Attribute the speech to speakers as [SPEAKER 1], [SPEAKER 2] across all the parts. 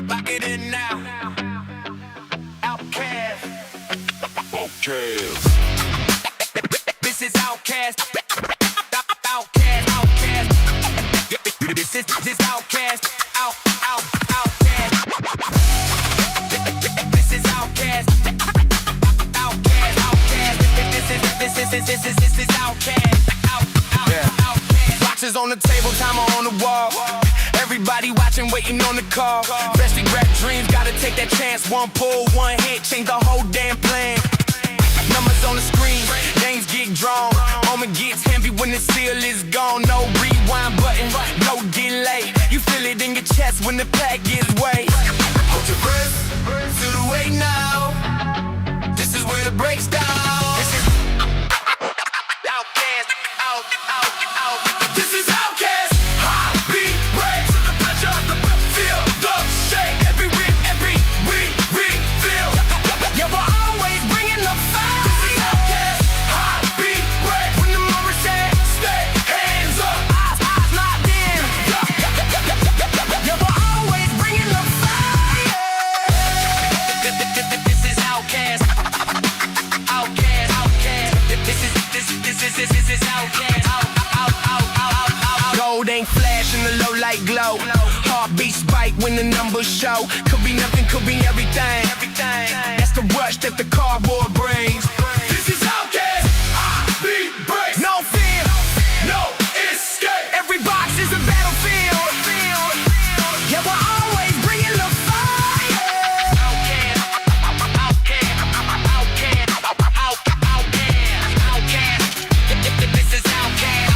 [SPEAKER 1] Lock it in now. Outcast. This is Outcast. Outcast. Outcast. This Outcast. Outcast. This is Outcast. Outcast. Outcast. This is Outcast. Outcast. Boxes on the table, timer on the wall. Everybody watching, waiting on the call. Freshly wrapped dreams, gotta take that chance. One pull, one hit, change the whole damn plan. Numbers on the screen, names get drawn. Moment gets heavy when the seal is gone. No rewind button, no delay. You feel it in your chest when the pack gives way. Hold your breath, feel the weight now. This is where the breaks down. This is Outcast, out. This is Outcast. Heartbeat breaks to the pressure. Feel the shake every week we feel. Yeah, we're always bringing the fire. This is Outcast. Heartbeat breaks when the moment says stay hands up. Eyes locked in. Yeah, we're always bringing the fire. This is Outcast. Outcast. This is Outcast. Gold ain't flash in the low light glow. Heartbeat spike when the numbers show. Could be nothing, could be everything. That's the rush that the cardboard brings. This is Outcast. Heartbeat breaks. No fear, no escape. Every box is a battlefield. Yeah, we're always bringing the fire. Outcast. This is Outcast.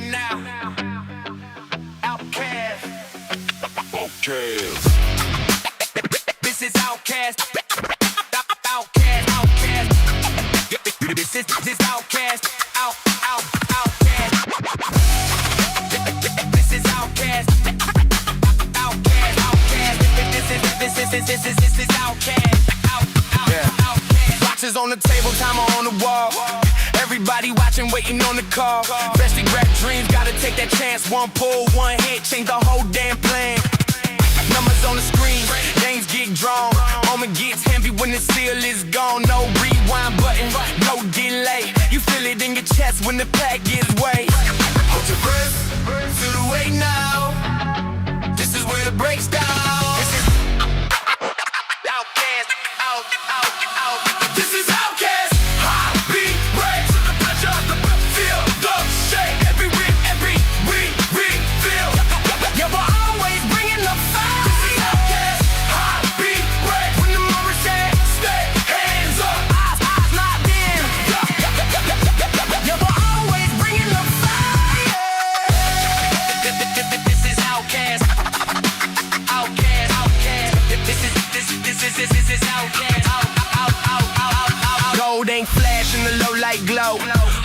[SPEAKER 1] in now. Outkast. This is Outkast. Outkast. This is Outkast. Outkast. This is Outkast. This is Outkast. Boxes on the table, timer on the wall. Everybody watching, waiting on the call. Freshly rap dreams, gotta take that chance. One pull, one hit, change the whole damn plan. Numbers on the screen, names get drawn. Moment gets heavy when the seal is gone. No rewind button, no delay. You feel it in your chest when the pack gives way. Hold your breath, feel the weight now. This is where the breaks down. This is Outkast, out. This is Outkast. Heartbeat breaks, the pressure, feel the shake. Every we feel. Yeah, we're always bringing the fire. This is Outkast. Heartbeat breaks when the mother said, stay hands up. Eyes locked in. Yeah, we're always bringing the fire. This is Outkast. This is Outkast. Gold ain't flash in the low light glow.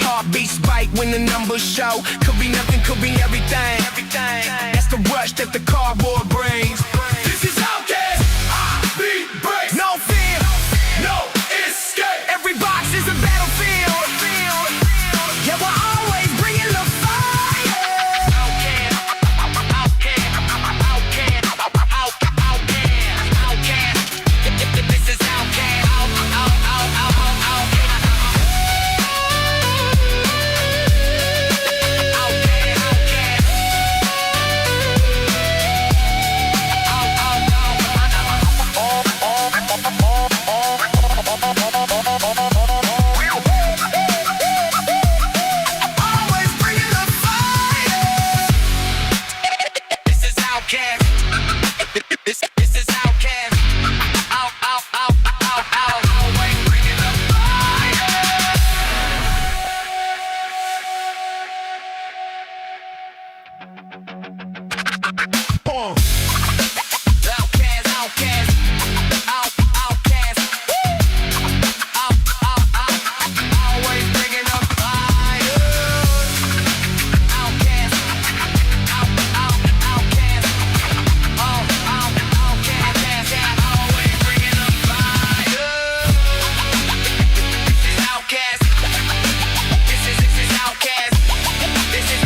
[SPEAKER 1] Heartbeat spike when the numbers show. Could be nothing, could be everything. That's the rush that the cardboard brings. This is Outkast. Heartbeat breaks. No fear, no escape. Every box is a battlefield. Yeah, we're always bringing the fire. This is Outkast. Always bringing the fire. This is Outkast. This is Outkast. Always bringing the fire. Outkast. Outkast. Always bringing the fire. Outkast. Outkast. Always bringing the fire. Outkast. This is Outkast. This is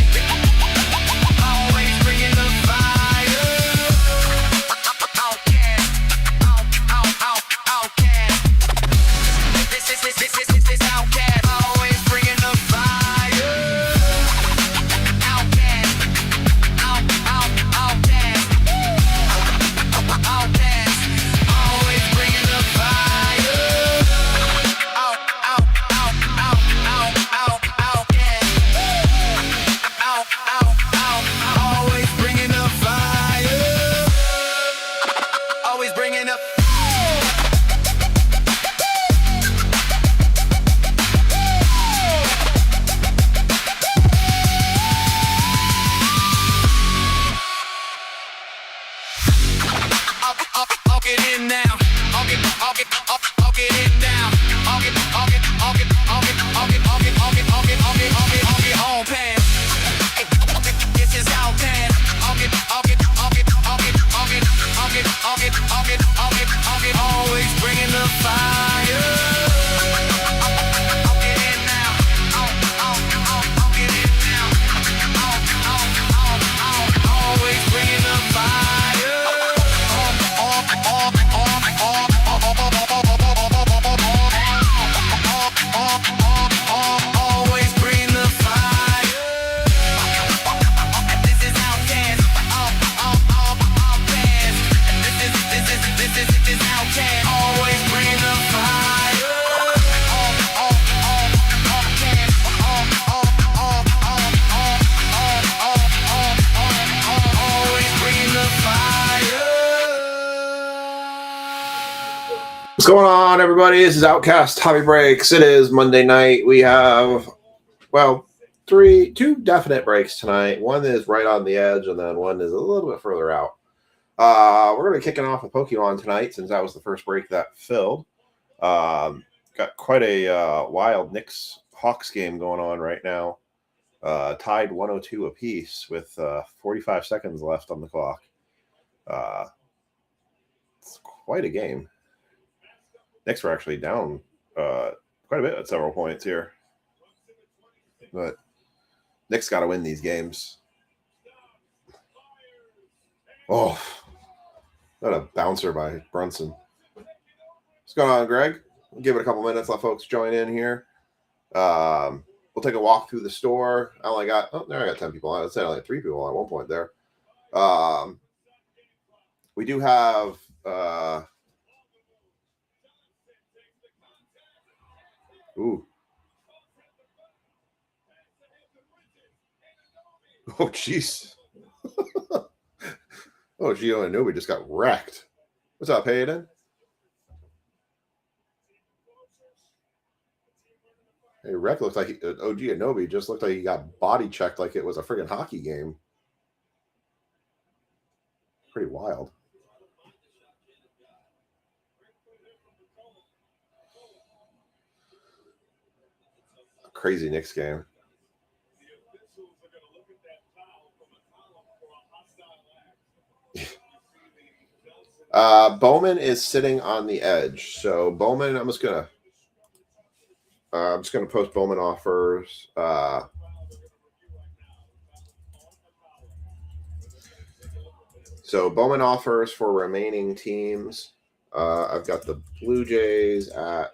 [SPEAKER 1] always bringing the fire. Outkast. Outkast. This is Outkast. Always bringing the fire. Outkast. Outkast. Always bringing the fire. Outkast. Always bringing the fire. Always bringing up. I'll get in now. I'll get in now. I'll get on pants. This is Outkast. Always bringing the fire. I'll get in now. I'll get in now. Always bringing the fire. Always bring the fire. This is Outkast. This is Outkast. Always bring the fire. Always bring the fire.
[SPEAKER 2] What's going on, everybody? This is Outkast Hobby Breaks. It is Monday night. We have, two definite breaks tonight. One is right on the edge, and then one is a little bit further out. We're going to be kicking off with Pokemon tonight since that was the first break that filled. Got quite a wild Knicks-Hawks game going on right now. Tied 102 apiece with 45 seconds left on the clock. It's quite a game. Knicks were actually down quite a bit at several points here. But Knicks got to win these games. Oh, what a bouncer by Brunson. What's going on, Greg? We'll give it a couple minutes. Let folks join in here. We'll take a walk through the store. I got 10 people on. I'd say I only had 3 people at one point there. We do have oh, jeez. Oh, Gio and Nobi just got wrecked. What's up, Hayden? Hey, Wreck looks like OG Anobi just looked like he got body checked like it was a friggin' hockey game. Pretty wild. A crazy Knicks game. Bowman is sitting on the edge. So Bowman, I'm just gonna post Bowman offers. So Bowman offers for remaining teams. I've got the Blue Jays at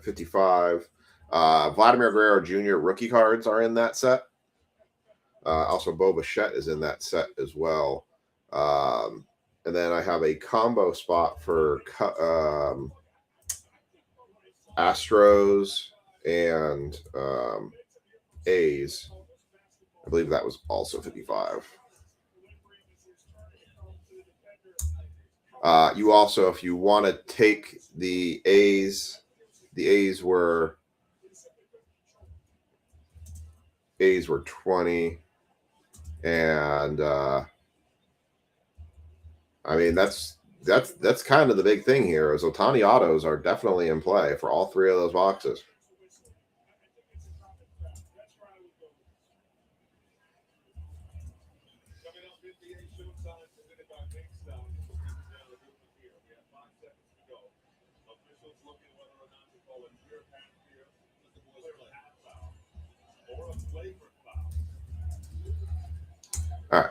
[SPEAKER 2] 55. Vladimir Guerrero Jr. rookie cards are in that set. Also, Bo Bichette is in that set as well. And then I have a combo spot for Astros and A's. I believe that was also 55. You also, if you want to take the A's were 20, and I mean that's kind of the big thing here is Ohtani autos are definitely in play for all 3 of those boxes. All right.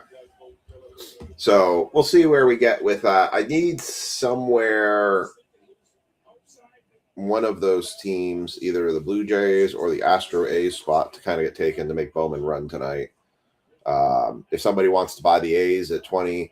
[SPEAKER 2] So we'll see where we get with that. I need somewhere one of those teams, either the Blue Jays or the Astro A's spot, to kind of get taken to make Bowman run tonight. If somebody wants to buy the A's at 20,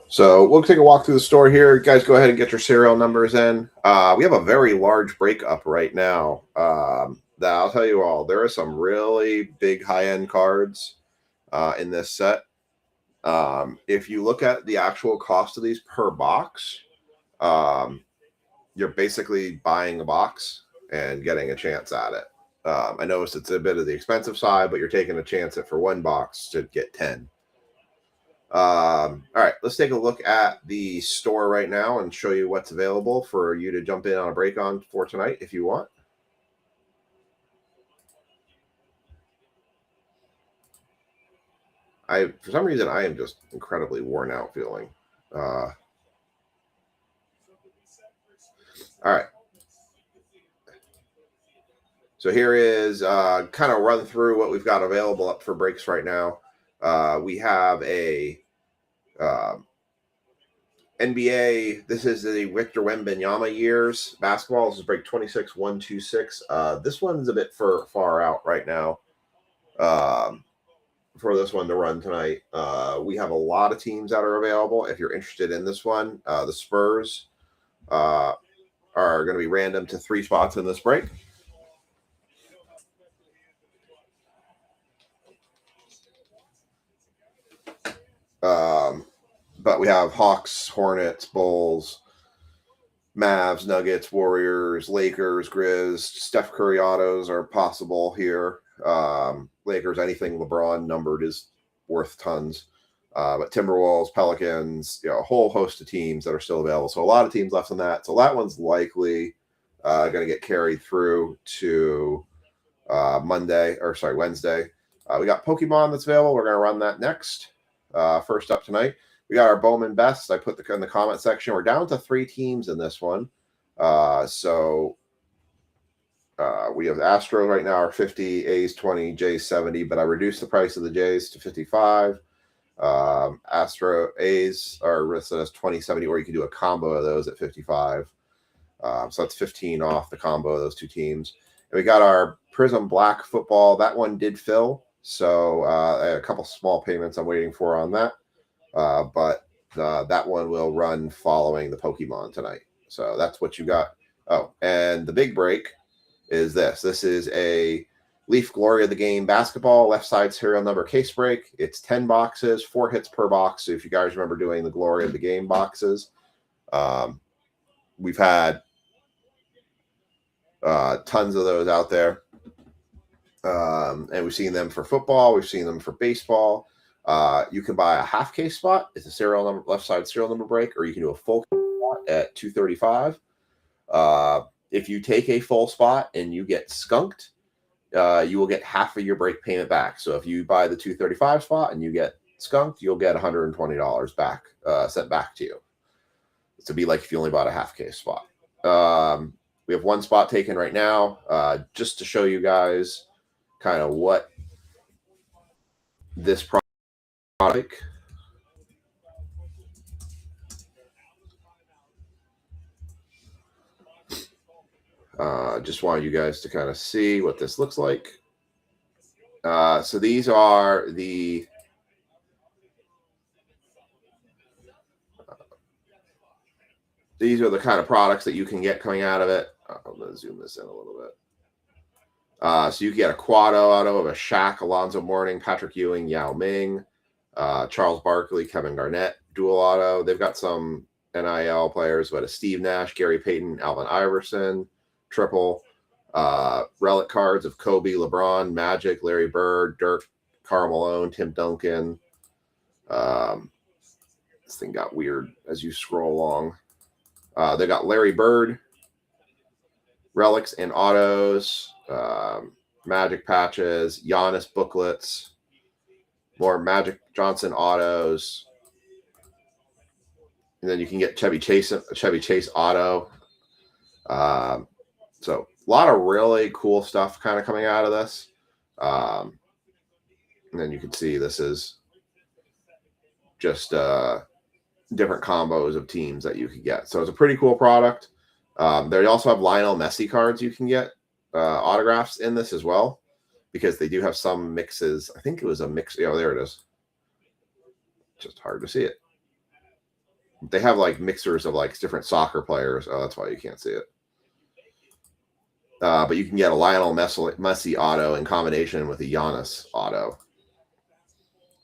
[SPEAKER 2] so we'll take a walk through the store here. You guys go ahead and get your serial numbers in. We have a very large breakup right now. That I'll tell you all, there are some really big high-end cards in this set. If you look at the actual cost of these per box, you're basically buying a box and getting a chance at it. I noticed it's a bit of the expensive side, but you're taking a chance at for one box to get 10. All right, let's take a look at the store right now and show you what's available for you to jump in on a break on for tonight if you want. For some reason, I am just incredibly worn out feeling. All right. So here is kind of run through what we've got available up for breaks right now. We have a NBA. This is the Victor Wembanyama years basketball. This is break 26126. This one's a bit far out right now. for this one to run tonight. We have a lot of teams that are available. If you're interested in this one, the Spurs are going to be random to 3 spots in this break. But we have Hawks, Hornets, Bulls, Mavs, Nuggets, Warriors, Lakers, Grizz. Steph Curry autos are possible here. Lakers, anything LeBron numbered is worth tons. But Timberwolves, Pelicans, a whole host of teams that are still available. So a lot of teams left on that. So that one's likely going to get carried through to Wednesday. We got Pokemon that's available. We're going to run that next. First up tonight, we got our Bowman Best. I put in the comment section. We're down to 3 teams in this one. We have Astros right now are 50, A's 20, J's 70, but I reduced the price of the J's to 55. Astro A's are listed as 2070, or you can do a combo of those at 55. So that's 15 off the combo of those 2 teams. And we got our Prism Black football. That one did fill. So I had a couple small payments I'm waiting for on that. But that one will run following the Pokemon tonight. So that's what you got. Oh, and the big break is this. This is a Leaf Glory of the Game basketball left side serial number case break. It's 10 boxes, 4 hits per box. So if you guys remember doing the Glory of the Game boxes, we've had tons of those out there. And we've seen them for football. We've seen them for baseball. You can buy a half case spot. It's a serial number, left side serial number break, or you can do a full case spot at $235. If you take a full spot and you get skunked, you will get half of your break payment back. So if you buy the $235 spot and you get skunked, you'll get $120 back, sent back to you. It's to be like if you only bought a half case spot. We have 1 spot taken right now, just to show you guys kind of what this product like. Just want you guys to kind of see what this looks like. So these are the kind of products that you can get coming out of it. I'm going to zoom this in a little bit. So you can get a Quado auto of a Shaq, Alonzo Mourning, Patrick Ewing, Yao Ming, Charles Barkley, Kevin Garnett, dual auto. They've got some NIL players, but a Steve Nash, Gary Payton, Alvin Iverson, triple. Relic cards of Kobe, LeBron, Magic, Larry Bird, Dirk, Karl Malone, Tim Duncan. This thing got weird as you scroll along. They got Larry Bird, relics and autos, Magic patches, Giannis booklets, more Magic Johnson autos, and then you can get Chevy Chase auto. So a lot of really cool stuff kind of coming out of this. And then you can see this is just different combos of teams that you can get. So it's a pretty cool product. They also have Lionel Messi cards you can get autographs in this as well, because they do have some mixes. I think it was a mix. Oh, there it is. Just hard to see it. They have like mixers of like different soccer players. Oh, that's why you can't see it. But you can get a Lionel Messi auto in combination with a Giannis auto.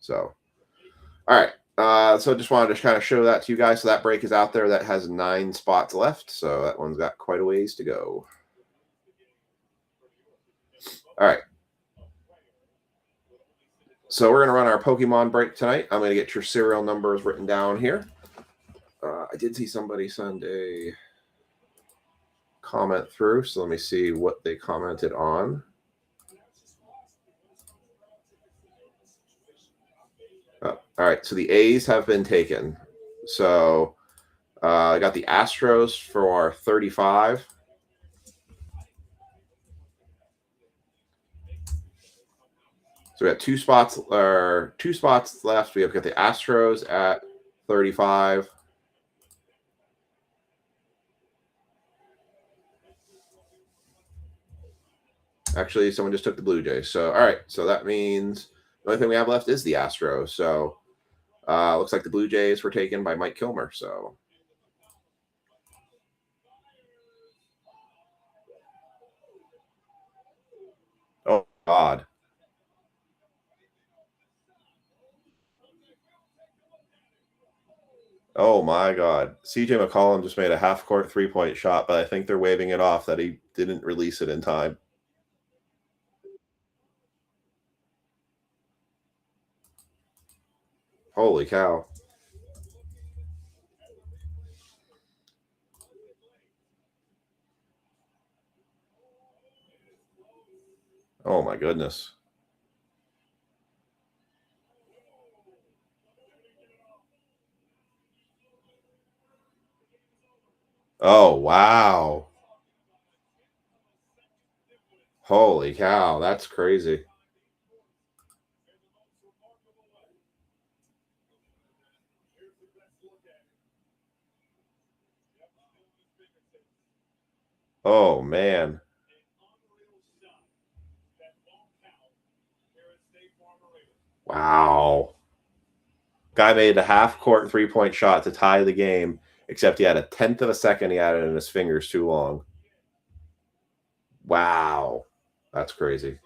[SPEAKER 2] So, all right. So just wanted to kind of show that to you guys. So that break is out there. That has 9 spots left. So that one's got quite a ways to go. All right. So we're going to run our Pokemon break tonight. I'm going to get your serial numbers written down here. I did see somebody send a comment through. So let me see what they commented on. All right, so the A's have been taken. So I got the Astros for 35. So we got 2 spots left. We have got the Astros at 35. Actually, someone just took the Blue Jays. So all right, so that means The only thing we have left is the Astros. So looks like the Blue Jays were taken by Mike Kilmer. So oh God. Oh my God. CJ McCollum just made a half-court three-point shot, but I think they're waving it off that he didn't release it in time. Holy cow. Oh my goodness. Oh wow. Holy cow, that's crazy. Oh man. Wow. Guy made a half-court three-point shot to tie the game, except he had a tenth of a second he had it in his fingers too long. Wow. That's crazy.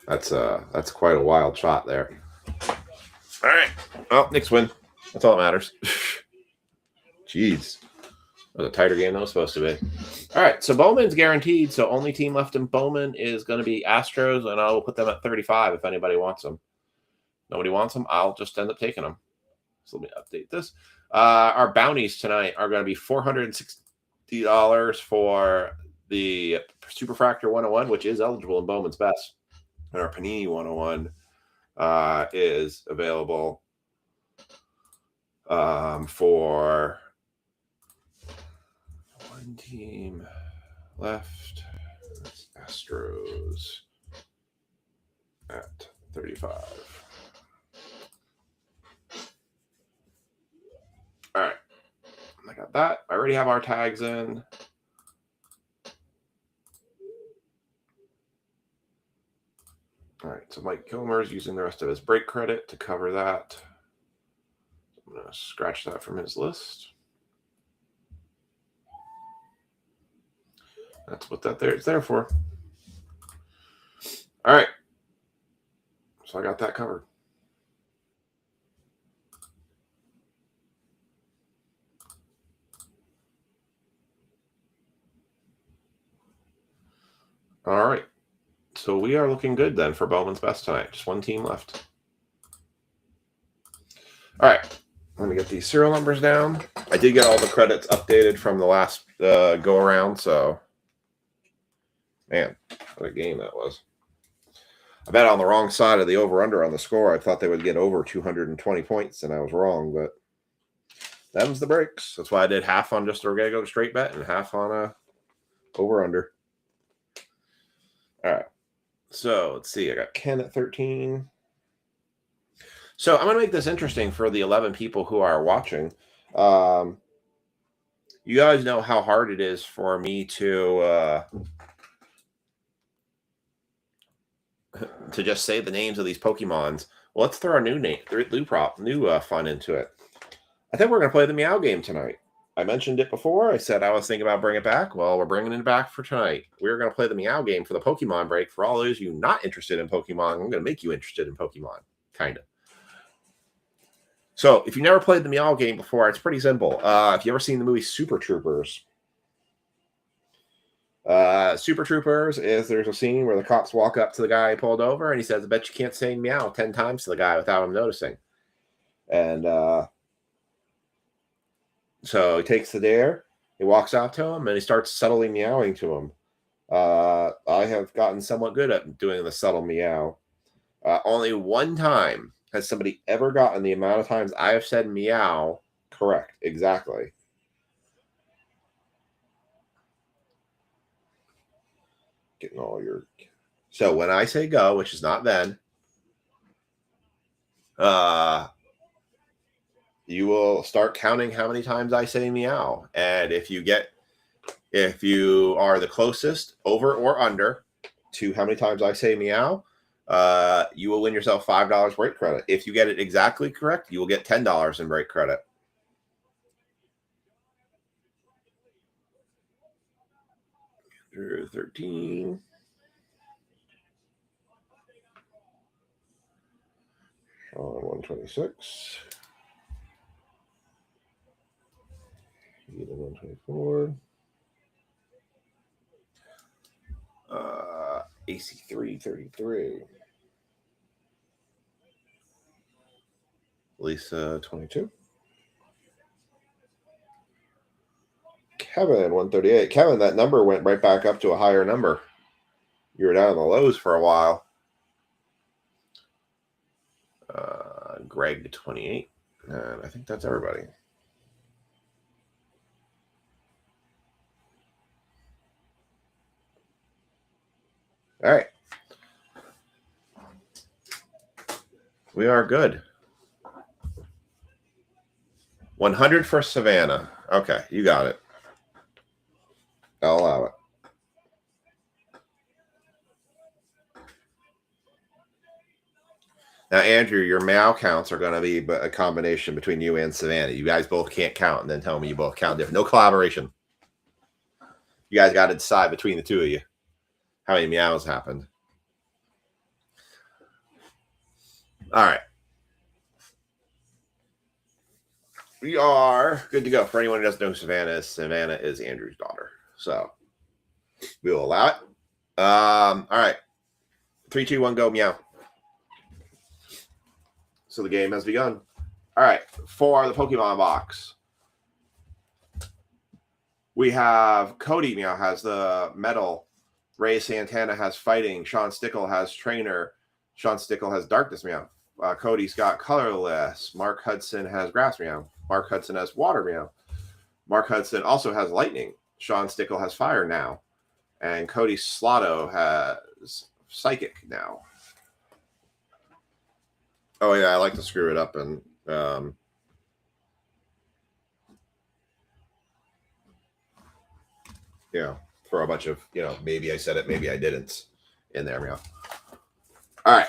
[SPEAKER 2] That's quite a wild shot there. All right. Well, Knicks win. That's all that matters. Jeez. That was a tighter game than it was supposed to be. All right. So Bowman's guaranteed. So only team left in Bowman is going to be Astros, and I will put them at 35 if anybody wants them. Nobody wants them. I'll just end up taking them. So let me update this. Our bounties tonight are going to be $460 for the Superfractor 101, which is eligible in Bowman's Best. And our Panini 101 is available for one team left. That's Astros at 35. All right. I got that. I already have our tags in. All right, so Mike Kilmer is using the rest of his break credit to cover that. I'm going to scratch that from his list. That's what it's there for. All right. So I got that covered. All right. So we are looking good then for Bowman's Best tonight. Just one team left. All right. Let me get these serial numbers down. I did get all the credits updated from the last go around. So, man, what a game that was. I bet on the wrong side of the over-under on the score. I thought they would get over 220 points, and I was wrong. But them's the breaks. That's why I did half on just a regular straight bet and half on a over-under. All right. So let's see. I got Ken at 13. So I'm going to make this interesting for the 11 people who are watching. You guys know how hard it is for me to just say the names of these Pokemons. Well, let's throw a new fun into it. I think we're going to play the Meow game tonight. I mentioned it before. I said I was thinking about bringing it back. Well, we're bringing it back for tonight. We're going to play the Meow game for the Pokemon break. For all those of you not interested in Pokemon, I'm going to make you interested in Pokemon, kind of. So if you never played the Meow game before, it's pretty simple. If you ever seen the movie Super Troopers, Super Troopers is there's a scene where the cops walk up to the guy pulled over and he says, I bet you can't say meow 10 times to the guy without him noticing. And so he takes the dare, he walks out to him, and he starts subtly meowing to him. I have gotten somewhat good at doing the subtle meow. Only one time has somebody ever gotten the amount of times I have said meow correct, exactly. Getting all your... So when I say go, which is not then, you will start counting how many times I say meow. And if If you are the closest, over or under, to how many times I say meow, you will win yourself $5 break credit. If you get it exactly correct, you will get $10 in break credit. Andrew 13. Sean 126. Eden 124. AC 333. Lisa 22. Kevin 138. Kevin, that number went right back up to a higher number. You were down in the lows for a while. Greg 28. And I think that's everybody. All right. We are good. 100 for Savannah. Okay, you got it. I'll allow it. Now, Andrew, your meow counts are going to be a combination between you and Savannah. You guys both can't count and then tell me you both count different. No collaboration. You guys got to decide between the two of you how many meows happened. All right. We are good to go. For anyone who doesn't know who Savannah is Andrew's daughter. So we will allow it. All right. 3, 2, 1, go, meow. So the game has begun. All right. For the Pokemon box, we have Cody meow has the metal. Ray Santana has fighting. Sean Stickle has trainer. Sean Stickle has darkness meow. Cody's got colorless. Mark Hudson has grass meow. Mark Hudson has water meow. Mark Hudson also has lightning. Sean Stickle has fire now. And Cody Slotto has psychic now. Oh, yeah, I like to screw it up and throw a bunch of, maybe I said it, maybe I didn't in there, meow. All right.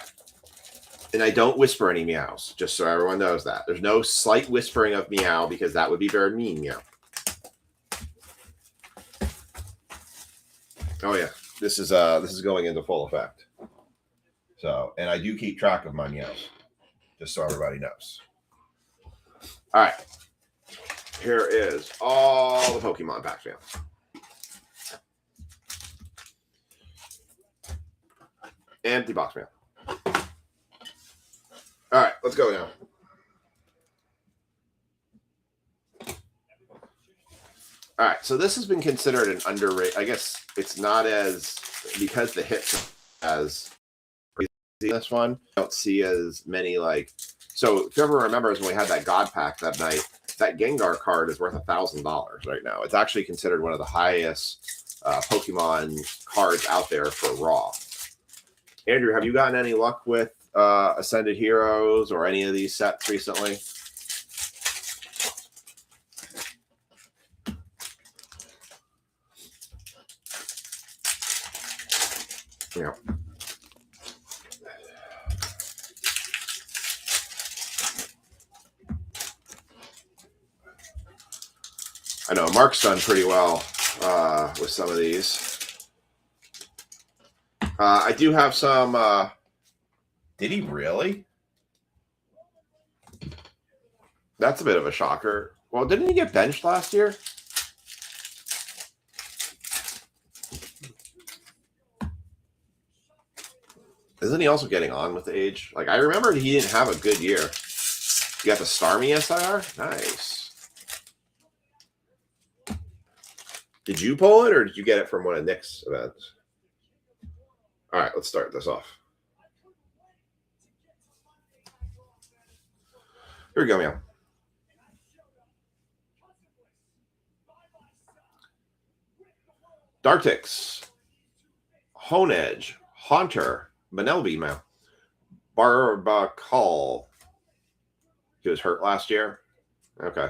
[SPEAKER 2] And I don't whisper any meows, just so everyone knows that. There's no slight whispering of meow because that would be very mean, meow. Oh, yeah. This is going into full effect. So, and I do keep track of my meows, just so everybody knows. All right. Here is all the Pokemon packs, meow. Empty box, meow. All right, let's go now. All right, so this has been considered an underrated. I guess it's not as, because the hits as crazy this one. I don't see as many like. So if you ever remembers when we had that God Pack that night, that Gengar card is worth $1,000 right now. It's actually considered one of the highest Pokemon cards out there for raw. Andrew, have you gotten any luck with Ascended Heroes or any of these sets recently? Yeah. I know Mark's done pretty well with some of these. I do have some. Did he really? That's a bit of a shocker. Well, didn't he get benched last year? Isn't he also getting on with the age? Like, I remember he didn't have a good year. You got the Starmie SIR? Nice. Did you pull it, or did you get it from one of Nick's events? All right, let's start this off. Here we go, meow. Dartix, Honedge, Haunter, Manelby, meow. Barbacal. He was hurt last year. Okay.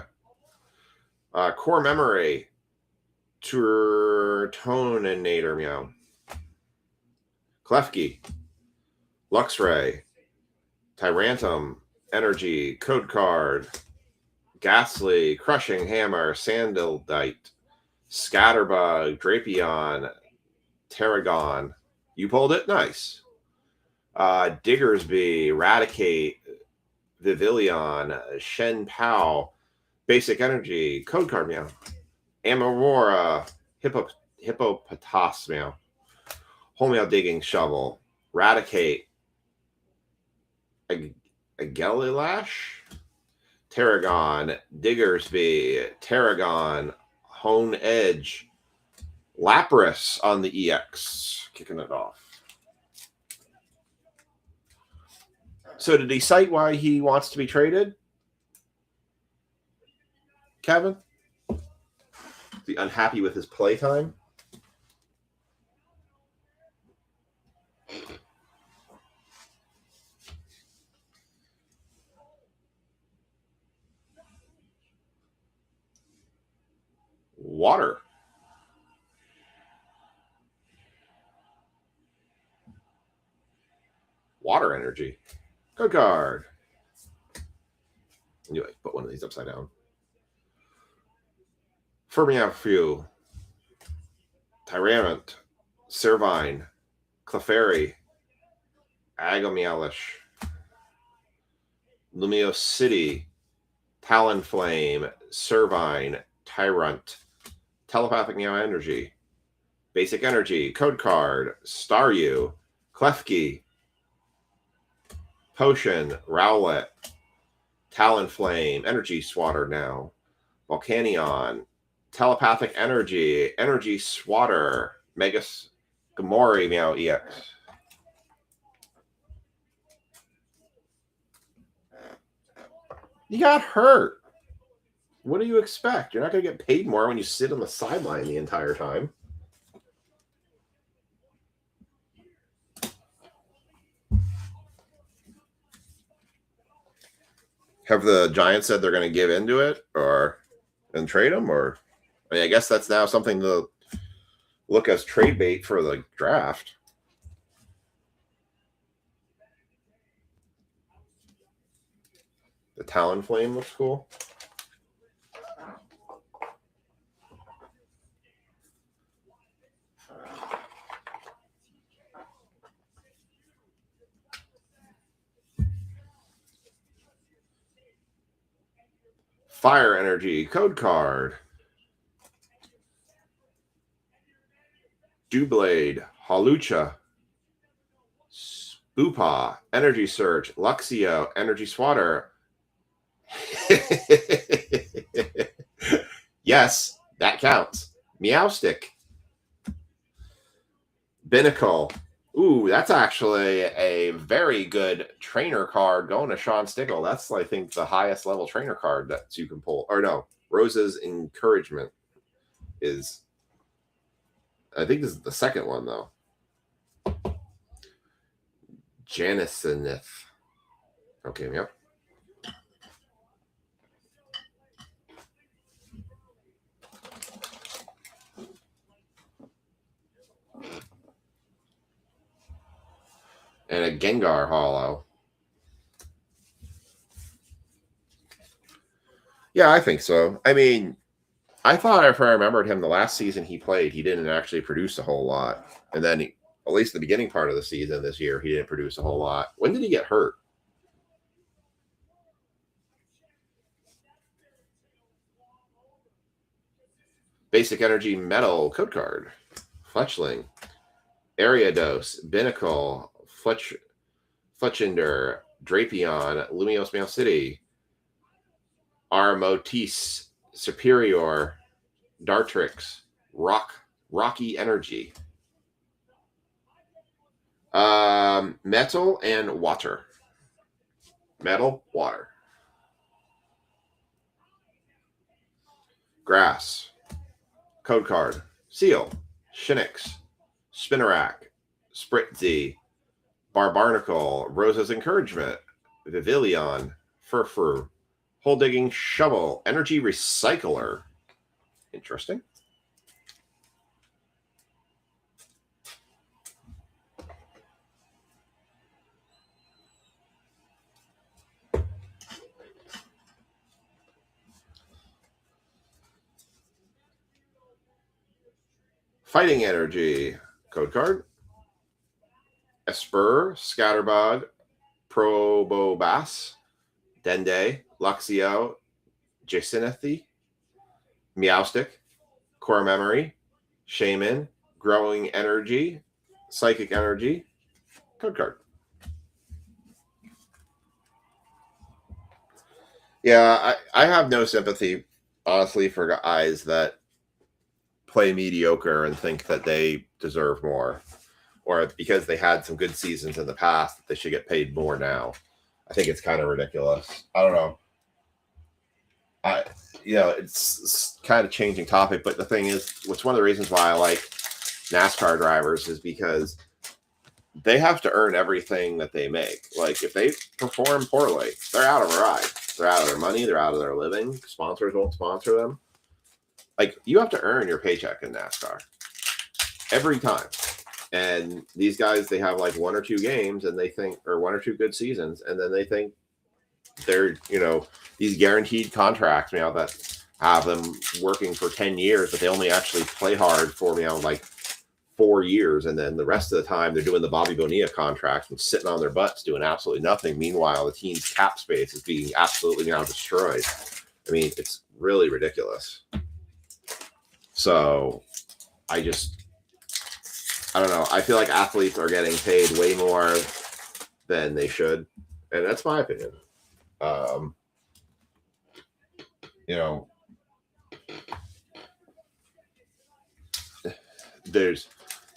[SPEAKER 2] Core Memory, Toninator, meow. Klefki, Luxray, Tyrantum, Energy, Code Card, Ghastly, Crushing Hammer, Sandaldite, Scatterbug, Drapion, Terragon. You pulled it? Nice. Diggersby, Raticate, Vivillon, Shen Pao, Basic Energy, Code Card, meow. Amarora, Hippopotas, meow. Homeow Digging Shovel, Raticate, Agelilash, Terragon, Diggersby, Terragon, Hone Edge, Lapras on the EX, kicking it off. So did he cite why he wants to be traded? Kevin? Is he unhappy with his playtime? Water. Water Energy. Code card. Anyway, put one of these upside down. Fermiafrew, Tyrant, Servine, Clefairy, Agomielish, Lumiose City, Talonflame, Servine, Tyrant, Telepathic Meow Energy, Basic Energy, Code Card, Staryu, Klefki, Potion, Rowlet, Talonflame, Energy Swatter now, Volcanion, Telepathic Energy, Energy Swatter, Megas Gamori Meow EX. You got hurt. What do you expect? You're not going to get paid more when you sit on the sideline the entire time. Have the Giants said they're going to give into it and trade him? Or, I mean, I guess that's now something to look as trade bait for the draft. The Talonflame looks cool. Fire Energy, Code Card. Dewblade, Hawlucha, Spoopa, Energy Surge, Luxio, Energy Swatter. Yes, that counts. Meowstick. Binnacle. Ooh, that's actually a very good trainer card going to Sean Stickle. That's, I think, the highest level trainer card that you can pull. Or no, Rose's Encouragement is, I think this is the second one, though. Janicineth. Okay, yep. And a Gengar Hollow. Yeah, I think so. I mean, I thought if I remembered him the last season he played, he didn't actually produce a whole lot. And then, at least the beginning part of the season this year, he didn't produce a whole lot. When did he get hurt? Basic Energy Metal Code Card. Fletchling. Ariados. Binnacle. Fletchinder, Drapion, Lumiose Meow City, Armotis, Superior, Dartrix, Rocky Energy, Metal and Water. Metal, Water. Grass, Code Card, Seal, Shinx, Spinarak, Spritzy, Barbarnacle, Rose's Encouragement, Vivillon, Furfru, Hole Digging Shovel, Energy Recycler. Interesting. Fighting Energy, code card. Esper, Scatterbug, Probobass, Dende, Luxio, Jacinthy, Meowstic, Core Memory, Shaman, Growing Energy, Psychic Energy, code card. Yeah, I have no sympathy, honestly, for guys that play mediocre and think that they deserve more, or because they had some good seasons in the past, they should get paid more now. I think it's kind of ridiculous. I don't know. It's kind of changing topic, but the thing is, what's one of the reasons why I like NASCAR drivers is because they have to earn everything that they make. Like if they perform poorly, they're out of a ride. They're out of their money. They're out of their living. Sponsors won't sponsor them. Like you have to earn your paycheck in NASCAR every time. And these guys, they have like one or two games and they think, or one or two good seasons. And then they think they're, these guaranteed contracts, that have them working for 10 years, but they only actually play hard for, like 4 years. And then the rest of the time they're doing the Bobby Bonilla contract and sitting on their butts doing absolutely nothing. Meanwhile, the team's cap space is being absolutely now destroyed. I mean, it's really ridiculous. So I don't know. I feel like athletes are getting paid way more than they should. And that's my opinion.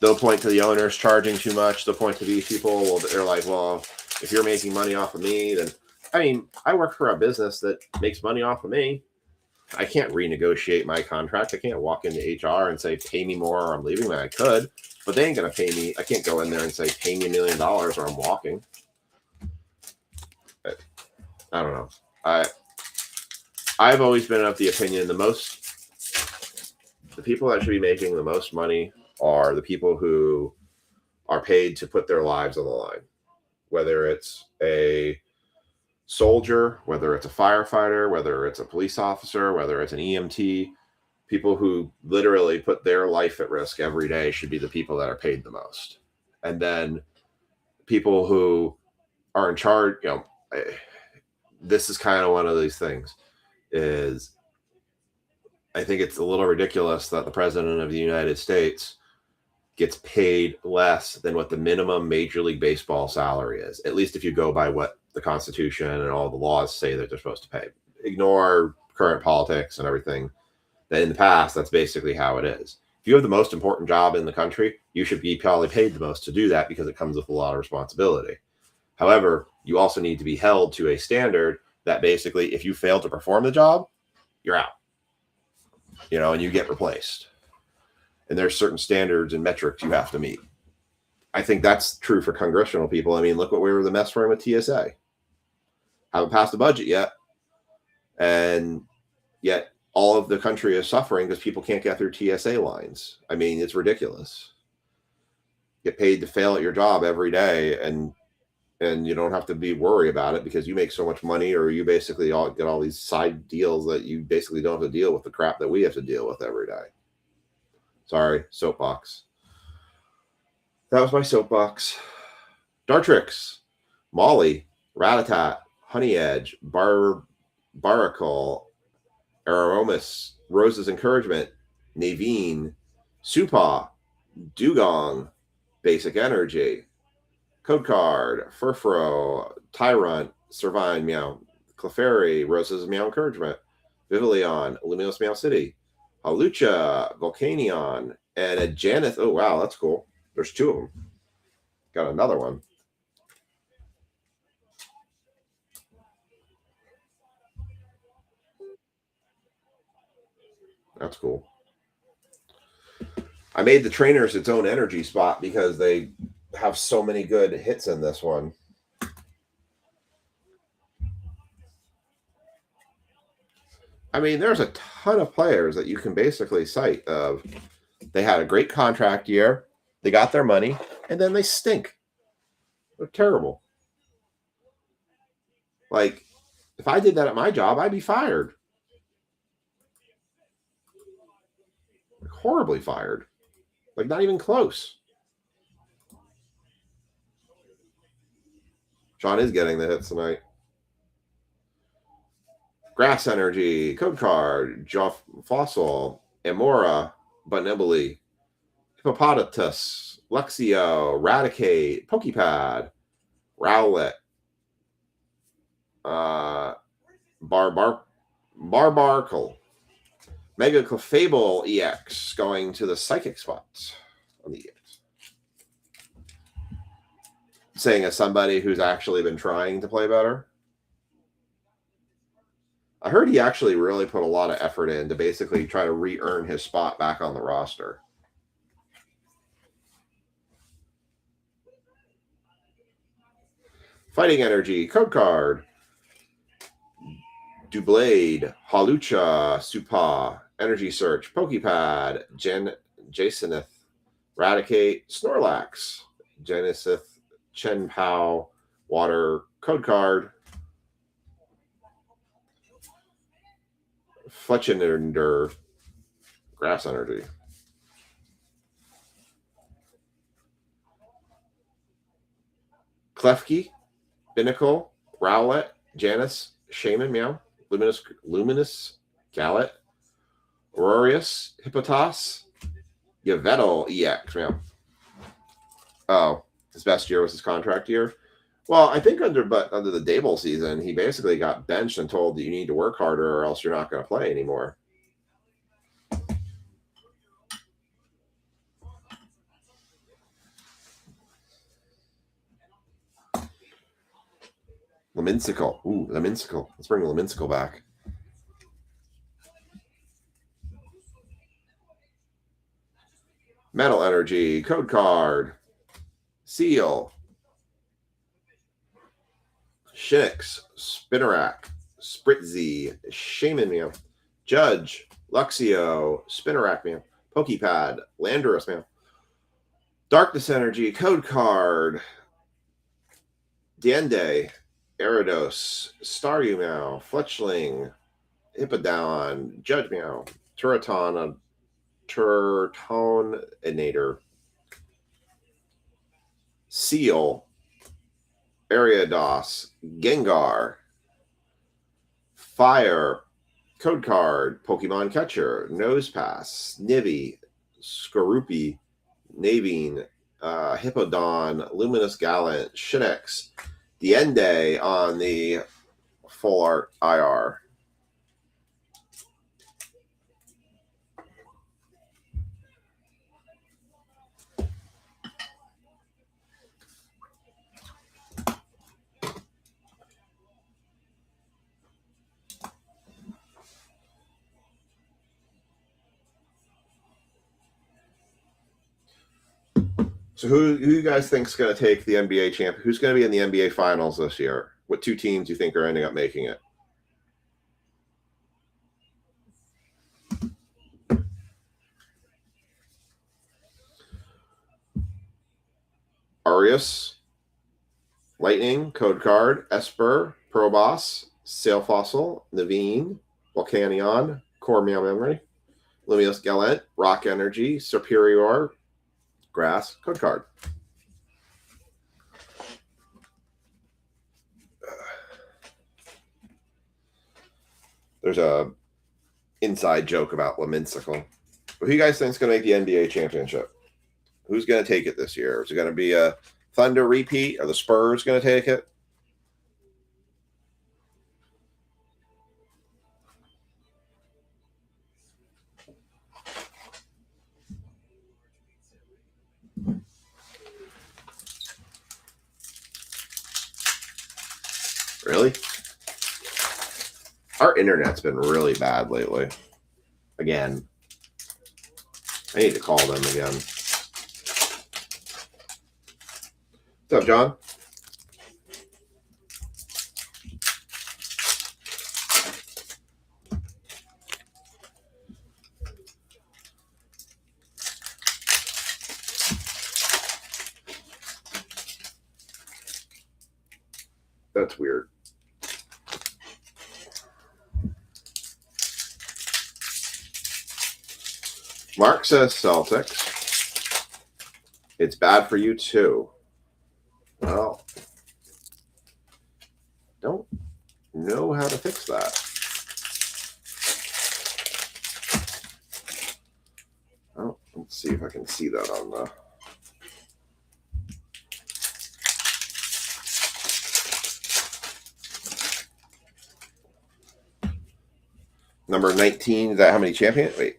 [SPEAKER 2] They'll point to the owners charging too much. They'll point to these people. Well, they're like, well, if you're making money off of me, then I work for a business that makes money off of me. I can't renegotiate my contract. I can't walk into HR and say, pay me more or I'm leaving. I could, but they ain't going to pay me. I can't go in there and say, pay me $1 million or I'm walking. I don't know. I've always been of the opinion the people that should be making the most money are the people who are paid to put their lives on the line, whether it's a soldier, whether it's a firefighter, whether it's a police officer, whether it's an EMT. People who literally put their life at risk every day should be the people that are paid the most. And then people who are in charge, this is kind of one of these things is I think it's a little ridiculous that the president of the United States gets paid less than what the minimum Major League Baseball salary is, at least if you go by what the Constitution and all the laws say that they're supposed to pay. Ignore current politics and everything. That in the past, that's basically how it is. If you have the most important job in the country, you should be probably paid the most to do that because it comes with a lot of responsibility. However, you also need to be held to a standard that basically, if you fail to perform the job, you're out. And you get replaced. And there's certain standards and metrics you have to meet. I think that's true for congressional people. Look what we were the mess for with TSA. Haven't passed the budget yet. And yet all of the country is suffering because people can't get through TSA lines. It's ridiculous. Get paid to fail at your job every day and you don't have to be worried about it because you make so much money or you basically get all these side deals that you basically don't have to deal with the crap that we have to deal with every day. Sorry, soapbox. That was my soapbox. Dartrix, Molly, Ratatat, Honey Edge, Baracle, Aromas, Rose's Encouragement, Naveen, Supa, Dugong, Basic Energy, Code Card, Furfro, Tyrant, Servine, Meow, Clefairy, Rose's Meow Encouragement, Vivillon, Luminous Meow City, Halucha, Volcanion, and a Janeth. Oh, wow, that's cool. There's two of them. Got another one. That's cool. I made the trainers its own energy spot because they have so many good hits in this one. There's a ton of players that you can basically cite of they had a great contract year, they got their money, and then they stink. They're terrible. Like, if I did that at my job, I'd be fired. Horribly fired. Like, not even close. Sean is getting the hits tonight. Grass Energy, Code Card, Joff Fossil, Amora, Bunibly, Hippopotamus, Luxio, Raticate, Pokepad, Rowlet, Barbarkle, Mega Clefable EX going to the Psychic spots on the EX. Saying as somebody who's actually been trying to play better. I heard he actually really put a lot of effort in to basically try to re-earn his spot back on the roster. Fighting Energy, Code Card, Doublade, Halucha, Supa, Energy Search, Pokepad, Jasonith, Raticate, Snorlax, Genesith, Chen Pao, Water, Code Card, Fletchender, Grass Energy. Klefki, Binnacle, Rowlet, Janice, Shaman, Meow, Luminous, Gallet, Aurorius, Hippotas, Yveltal EX, Meow. Oh, his best year was his contract year. Well, I think under the Dable season, he basically got benched and told that you need to work harder or else you're not going to play anymore. Leminsicle. Ooh, Leminsicle. Let's bring Leminsicle back. Metal Energy, Code Card, Seal, Shinx, Spinarak, Spritzy, Shaman Meow, Judge, Luxio, Spinarak Meow, Pokepad, Landorus Meow, Darkness Energy, Code Card, Diende, Gyarados, Staryu Meow, Fletchling, Hippowdon, Judge Meow, Turtoninator, Seal, Ariados, Gengar, Fire, Code Card, Pokemon Catcher, Nosepass, Snivy, Skorupi, Navine, Hippowdon, Luminous Gallant, Shinx, Diende on the Full Art IR. So who you guys think is going to take the NBA champ? Who's going to be in the NBA Finals this year? What two teams do you think are ending up making it? Arius, Lightning, Code Card, Esper, Proboss, Sail Fossil, Navine, Volcanion, Core Meow Memory, Luminous Gallant, Rock Energy, Superior, Grass, Code Card. There's a inside joke about Leminsicle. Who do you guys think is going to make the NBA championship? Who's going to take it this year? Is it going to be a Thunder repeat? Are the Spurs going to take it? Really? Our internet's been really bad lately. Again. I need to call them again. What's up, John? That's weird. Mark says Celtics. It's bad for you too. Well, don't know how to fix that. Oh, let's see if I can see that on the. Number 19, is that how many champions? Wait.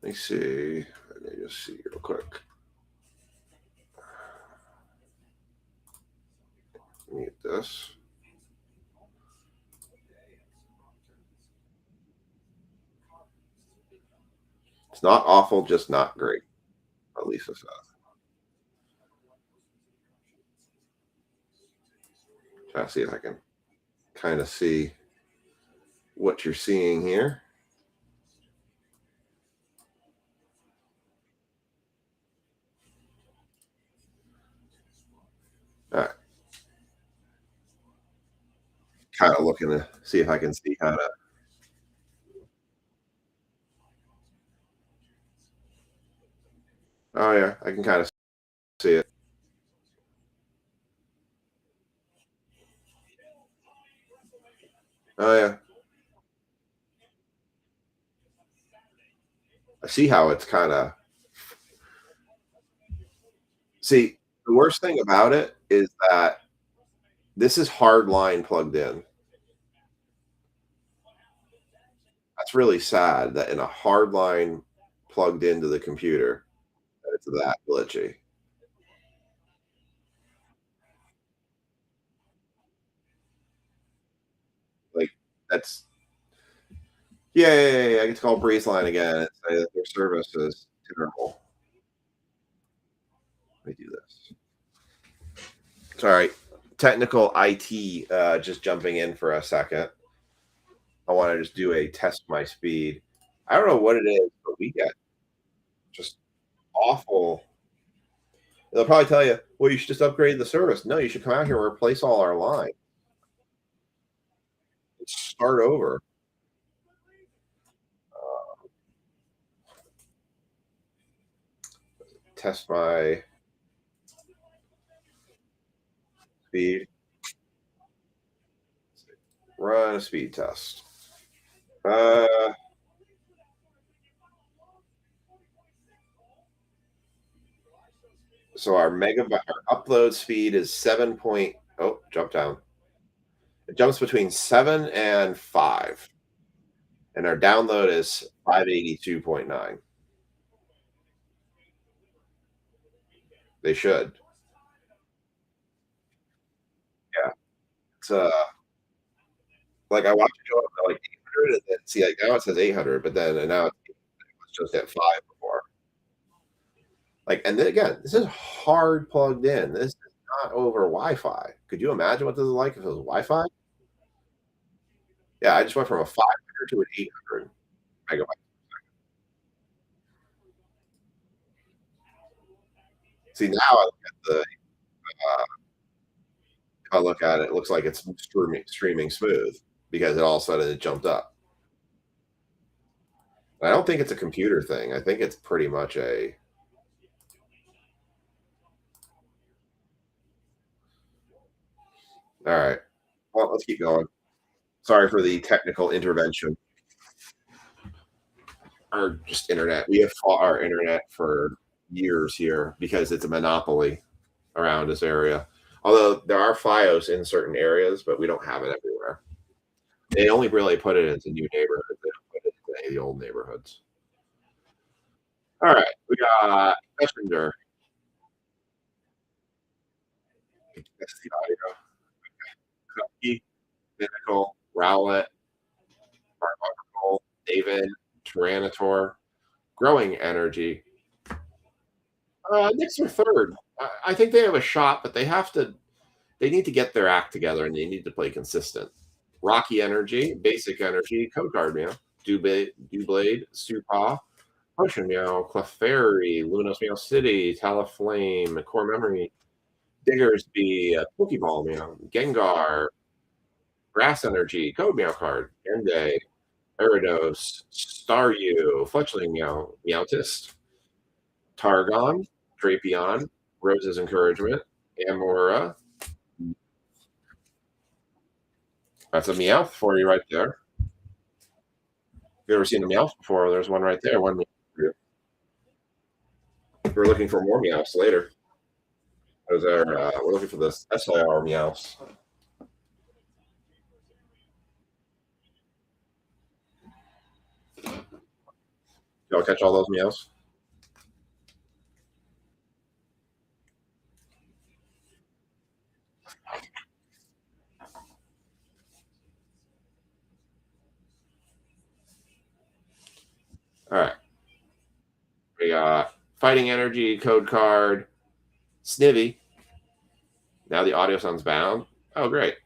[SPEAKER 2] Let me see. Let me just see real quick. Mute this. It's not awful, just not great. Lisa says. Try to see if I can kind of see what you're seeing here. All right. Kind of looking to see if I can see how to. Oh yeah, I can kind of see it. Oh yeah, I see how it's kind of. See, the worst thing about it is that this is hard line plugged in. That's really sad that in a hard line plugged into the computer, that it's that glitchy. Like that's yeah, yeah, yeah, yeah. I get to call Breezeline again and say that their service is terrible. Let me do this. Sorry, technical IT. Just jumping in for a second. I want to just do a test my speed. I don't know what it is, but we get just awful. They'll probably tell you, well, you should just upgrade the service. No, you should come out here and replace all our line. Start over. Test my speed. Run a speed test. Uh, so our megabyte, our upload speed is 7 point. Oh, jump down. It jumps between 7 and 5. And our download is 582.9. They should. Yeah. It's like I watched it go up to like 800 and then see like now it says 800, but then and now it's just at 5 before. Like, and then again, this is hard plugged in. This is not over Wi-Fi. Could you imagine what this is like if it was Wi-Fi? Yeah, I just went from a 500 to an 800 megabyte. See, now I look at the if I look at it, it looks like it's streaming smooth because it all of a sudden it jumped up. And I don't think it's a computer thing. I think it's pretty much a. All right. Well, let's keep going. Sorry for the technical intervention. Our just internet. We have fought our internet for years here because it's a monopoly around this area. Although there are FiOS in certain areas, but we don't have it everywhere. They only really put it into new neighborhoods. They don't put it into any of the old neighborhoods. All right, we got Messenger. That's the audio. Cookie, Pinnacle, Rowlet, Carbuncle, David, Tyranitar, Growing Energy. Knicks are third. I think they have a shot, but they have to. They need to get their act together and they need to play consistent. Rocky Energy, Basic Energy, Code Card Meow, Dewblade, Supaw, Potion Meow, Clefairy, Luminous Meow City, Talaflame, Core Memory, Diggersby, Pokeball Meow, Gengar, Grass Energy, Code Meow Card, Genday, Gyarados, Staryu, Fletchling Meow, Meowtist, Targon, Drapion, Rose's Encouragement, Amora. That's a Meowth for you right there. If you've ever seen a Meowth before, there's one right there. One for you. We're looking for more Meowths later. Those are we're looking for the SIR Meowths. Y'all catch all those Meowths? All right. We got Fighting Energy, Code Card, Snivy. Now the audio sounds bound. Oh, great.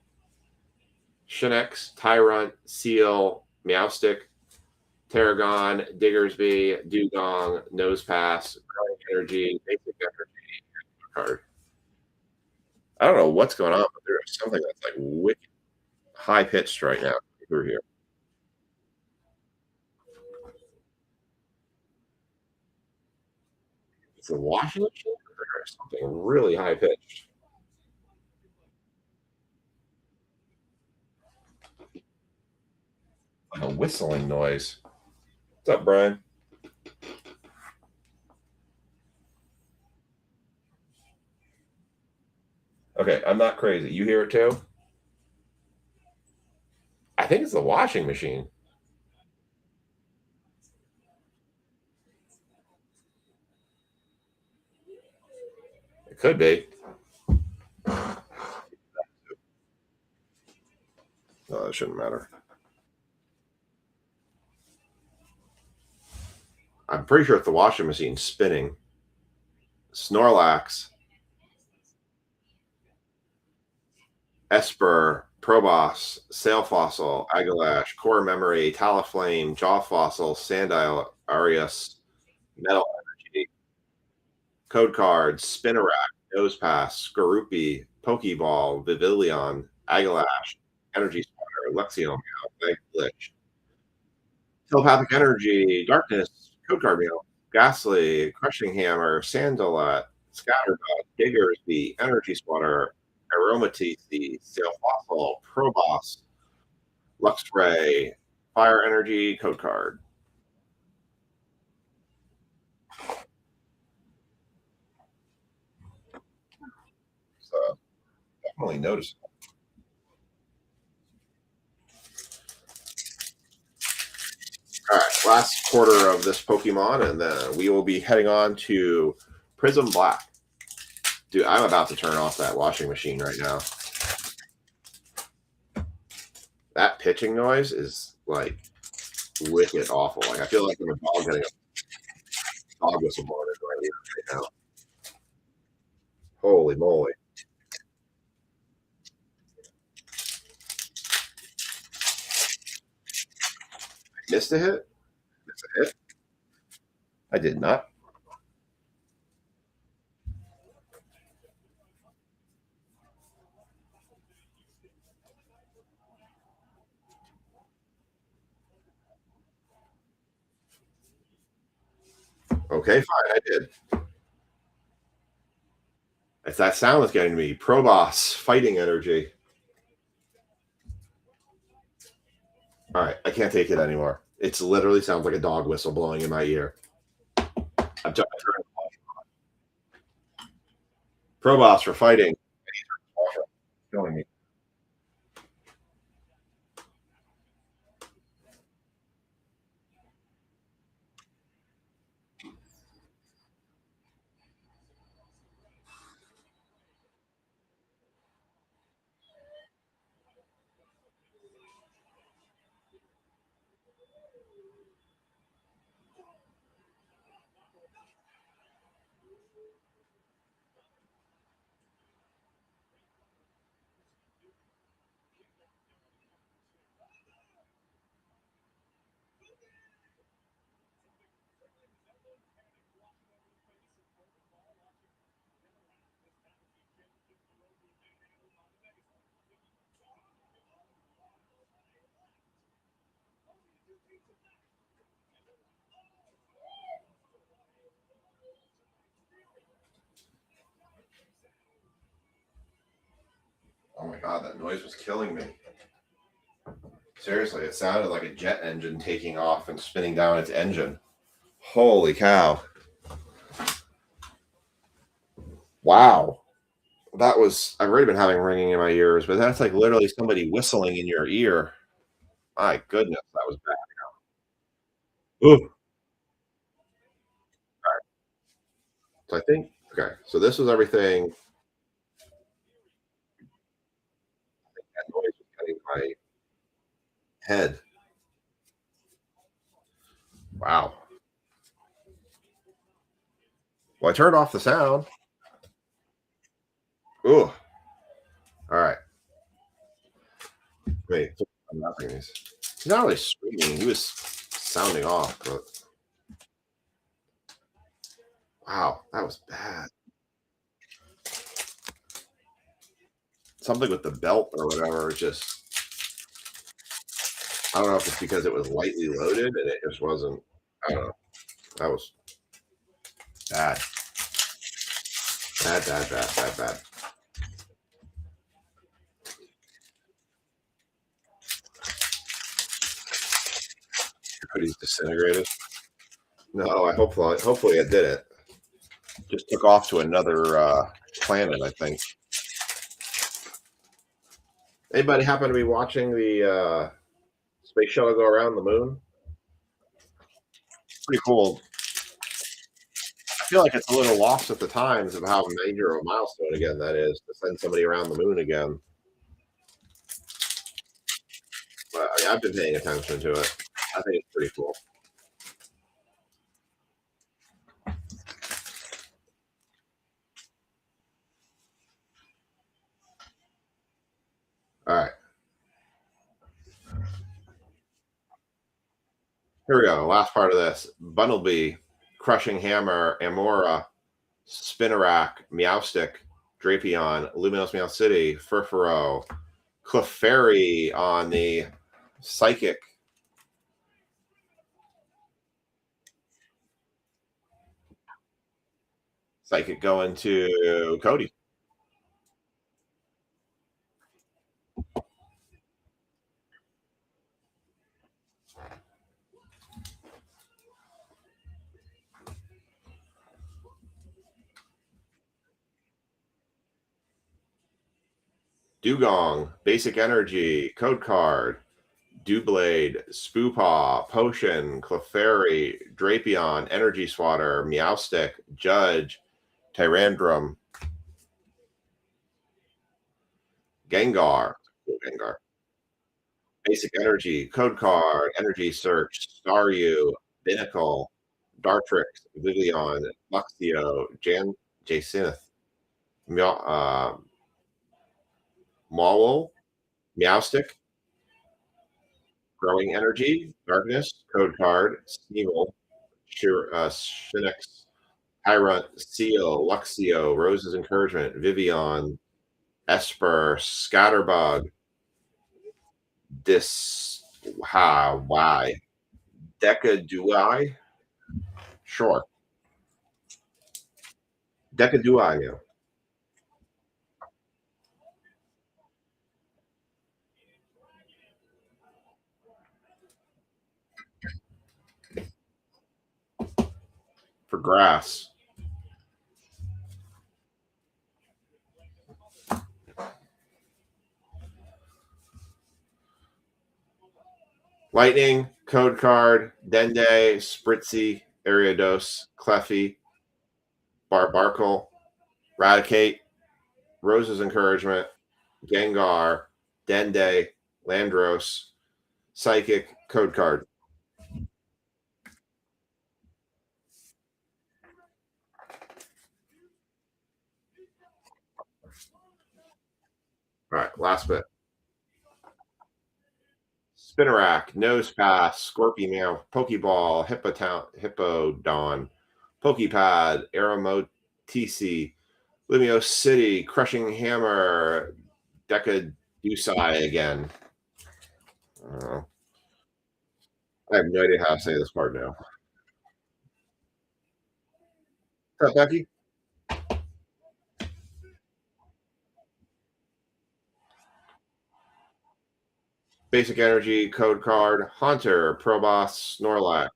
[SPEAKER 2] Shinex, Tyrant, Seal, Meowstick, Tarragon, Diggersby, Dugong, Nosepass, Growing Energy, Basic Energy, card. I don't know what's going on, but there's something that's like wicked high pitched right now through here. It's a washing machine or something really high pitched. Like a whistling noise. What's up, Brian? Okay, I'm not crazy. You hear it too? I think it's the washing machine. It could be. No, it shouldn't matter. I'm pretty sure it's the washing machine spinning. Snorlax, Esper, Probos, Sail Fossil, Agalash, Core Memory, Talaflame, Jaw Fossil, Sandile, Arius, Metal Energy, Code Cards, Spinarak, Nosepass, Skorupi, Pokeball, Vivillon, Agalash, Energy Spotter, Lexion, Glitch, Telepathic Energy, Darkness, Code Card Meal, Ghastly, Crushing Hammer, Sandalet, Scatterbug, Diggersby, Energy Spotter, Aromatisse, Sail Fossil, Probos, Luxray, Fire Energy, Code Card. So definitely noticeable. All right, last quarter of this Pokemon, and then we will be heading on to Prism Black. Dude, I'm about to turn off that washing machine right now. That pitching noise is like wicked awful. Like I feel like I'm a dog getting a dog whistle blowing in my ear right now. Holy moly. Missed a hit? Missed a hit? I did not. Okay, fine, I did. If that sound was getting to me, Probos, Fighting Energy. All right, I can't take it anymore. It literally sounds like a dog whistle blowing in my ear. I'm trying to turn Probos for fighting. Killing me. God, that noise was killing me. Seriously, it sounded like a jet engine taking off and spinning down its engine. Holy cow. Wow. That was, I've already been having ringing in my ears, but that's like literally somebody whistling in your ear. My goodness, that was bad. Ooh. So I think, okay, so this was everything. That noise was getting my head. Wow. Well, I turned off the sound. Ooh. All right. Wait. I'm not hearing this. He's not really screaming. He was sounding off, but wow, that was bad. Something with the belt or whatever. Just, I don't know if it's because it was lightly loaded and it just wasn't. I don't know. That was bad. Bad, bad, bad, bad, bad. He's disintegrated. No, hopefully it did it. Just took off to another planet, I think. Anybody happen to be watching the space shuttle go around the moon? Pretty cool. I feel like it's a little lost at the times of how major a milestone again that is to send somebody around the moon again. But I mean, I've been paying attention to it. I think it's pretty cool. All right. Here we go. Last part of this. Bundlebee, Crushing Hammer, Amora, Spinarak, Meowstick, Drapion, Luminous Meow City, Furfuro, Clefairy on the Psychic. Psychic going to Cody. Dugong, Basic Energy, Code Card, Dewblade, Spoopaw, Potion, Clefairy, Drapion, Energy Swatter, Meowstick, Judge, Tyrandrum, Gengar, Gengar, Basic Energy, Code Card, Energy Search, Staryu, Binacle, Dartrix, Vivian, Luxio, Jacinth, Mawle, Meowstick, Growing Energy, Darkness, Code Card, Sneasel, Shinx, Tyrunt, Seal, Luxio, Rose's Encouragement, Vivian, Esper, Scatterbug, why? Decadui? Sure. Decadui, yeah. For grass. Lightning, Code Card, Dende, Spritzy, Ariados, Cleffy, Barbarkle, Raticate, Rose's Encouragement, Gengar, Dende, Landros, Psychic, Code Card. All right, last bit. Spinarak, Nose Pass, Scorpimeow, Pokeball, Hippodon, Pokepad, Aeromotisi, Lumio City, Crushing Hammer, Decadusai again. I have no idea how to say this part now. What's up, Becky? Basic Energy code card, Haunter, Proboss, Snorlax,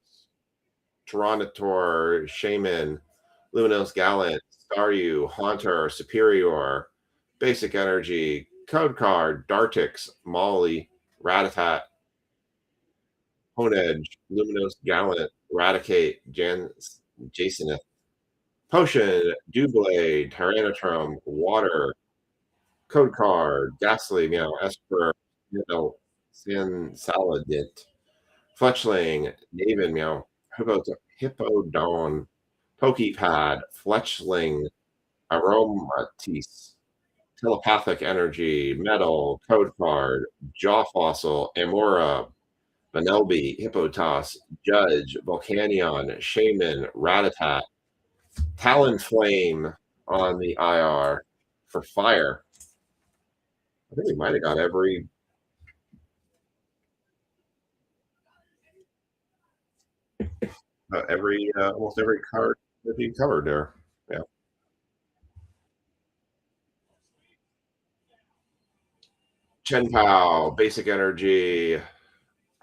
[SPEAKER 2] Tyranitar, Shaman, Luminous Gallant, Staryu, Haunter, Superior, Basic Energy, code card, Dartix, Molly, Rattata, Honedge, Luminous Gallant, Raticate, Jasonith, Potion, Doublade, Tyranitar, Water, code card, Ghastly, Meow, Esper, Sin Saladint, Fletchling, Naven, Meow, Hippowdon, Pokepad, Fletchling, Aromatisse, Telepathic Energy, Metal, Code Card, Jaw Fossil, Amora, Vanellope, Hippotas, Judge, Volcanion, Shaman, Rattata, Talonflame on the IR for fire. I think we might have got almost every card that he covered there. Yeah. Chen Pao, Basic Energy,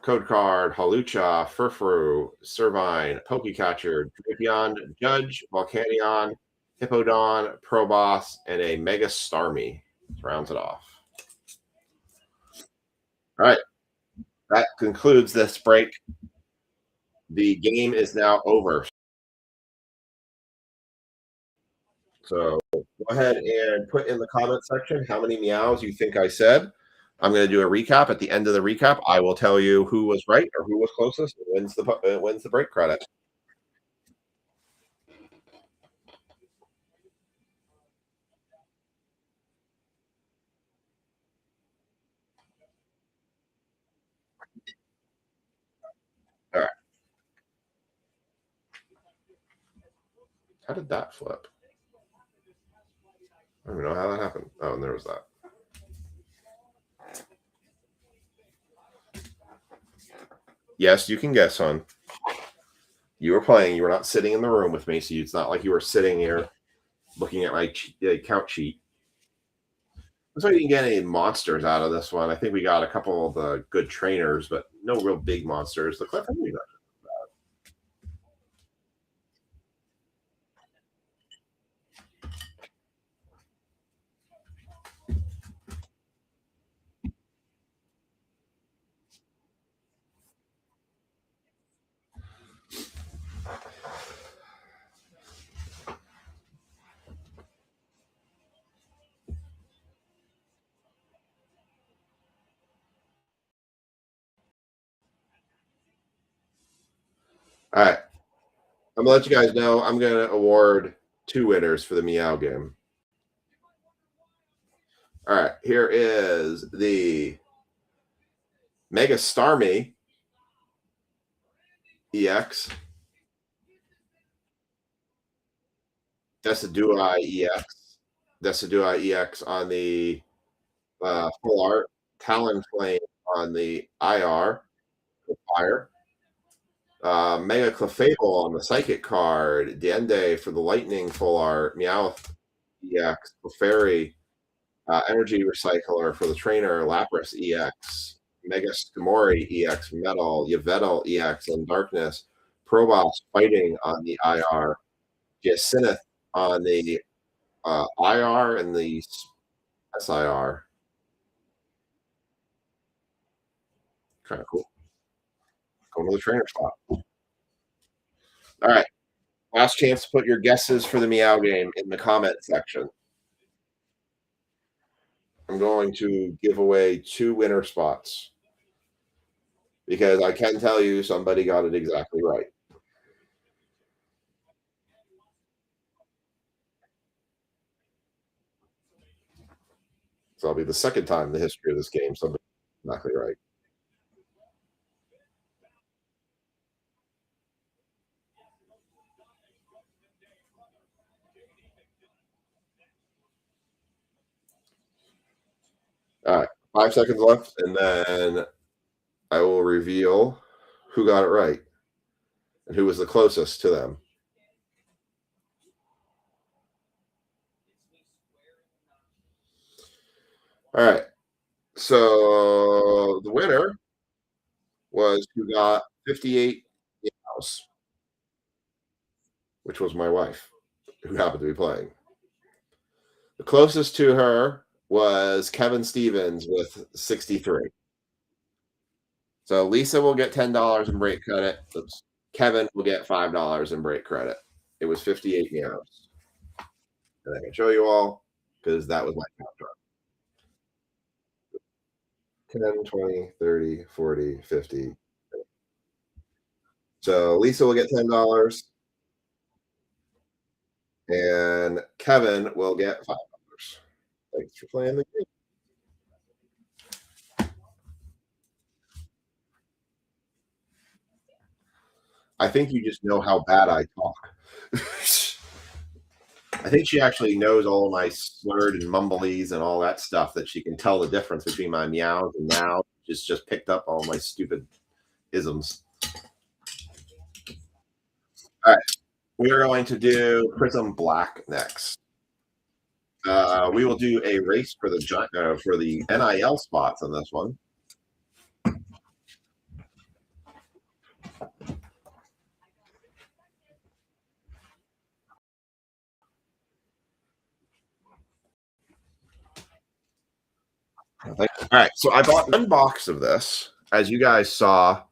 [SPEAKER 2] code card, Halucha, Furfru, Servine, Pokecatcher, Drapion, Judge, Volcanion, Hippowdon, Proboss, and a Mega Starmie. Rounds it off. All right. That concludes this break. The game is now over. So go ahead and put in the comment section how many meows you think I said. I'm going to do a recap. At the end of the recap, I will tell you who was right or who was closest and wins the break credit. All right. How did that flip? I don't even know how that happened. Oh, and there was that. Yes, you can guess, hon. You were playing. You were not sitting in the room with me, so it's not like you were sitting here looking at my count sheet. That's why you didn't get any monsters out of this one. I think we got a couple of the good trainers, but no real big monsters. The Cliff Henry got all right. I'm gonna let you guys know. I'm gonna award 2 winners for the Meow game. All right, here is the Mega Starmie EX, Decidueye EX on the full art, Talonflame on the IR for fire. Mega Clefable on the Psychic card, Dende for the Lightning full art, Meowth EX, Clefairy, Energy Recycler for the Trainer, Lapras EX, Mega Skamori EX, Metal, Yveltal EX in Darkness, Proboss Fighting on the IR, Jacinth on the IR and the SIR. Kind of cool. Going to the trainer spot. All right. Last chance to put your guesses for the Meow game in the comment section. I'm going to give away 2 winner spots because I can tell you somebody got it exactly right. So it'll be the second time in the history of this game somebody got exactly right. All right, 5 seconds left, and then I will reveal who got it right and who was the closest to them. All right. So the winner was who got 58 house, which was my wife, who happened to be playing. The closest to her was Kevin Stevens with 63. So Lisa will get $10 in break credit. Oops. Kevin will get $5 in break credit. It was 58 meows. And I can show you all because that was my count. 10, 20, 30, 40, 50. So Lisa will get $10 and Kevin will get $5. Thanks for playing the game. I think you just know how bad I talk. I think she actually knows all my slurred and mumblies and all that stuff, that she can tell the difference between my meows and now. She's just picked up all my stupid isms. All right. We are going to do Prism Black next. We will do a race for the NIL spots on this one. All right, so I bought one box of this, as you guys saw.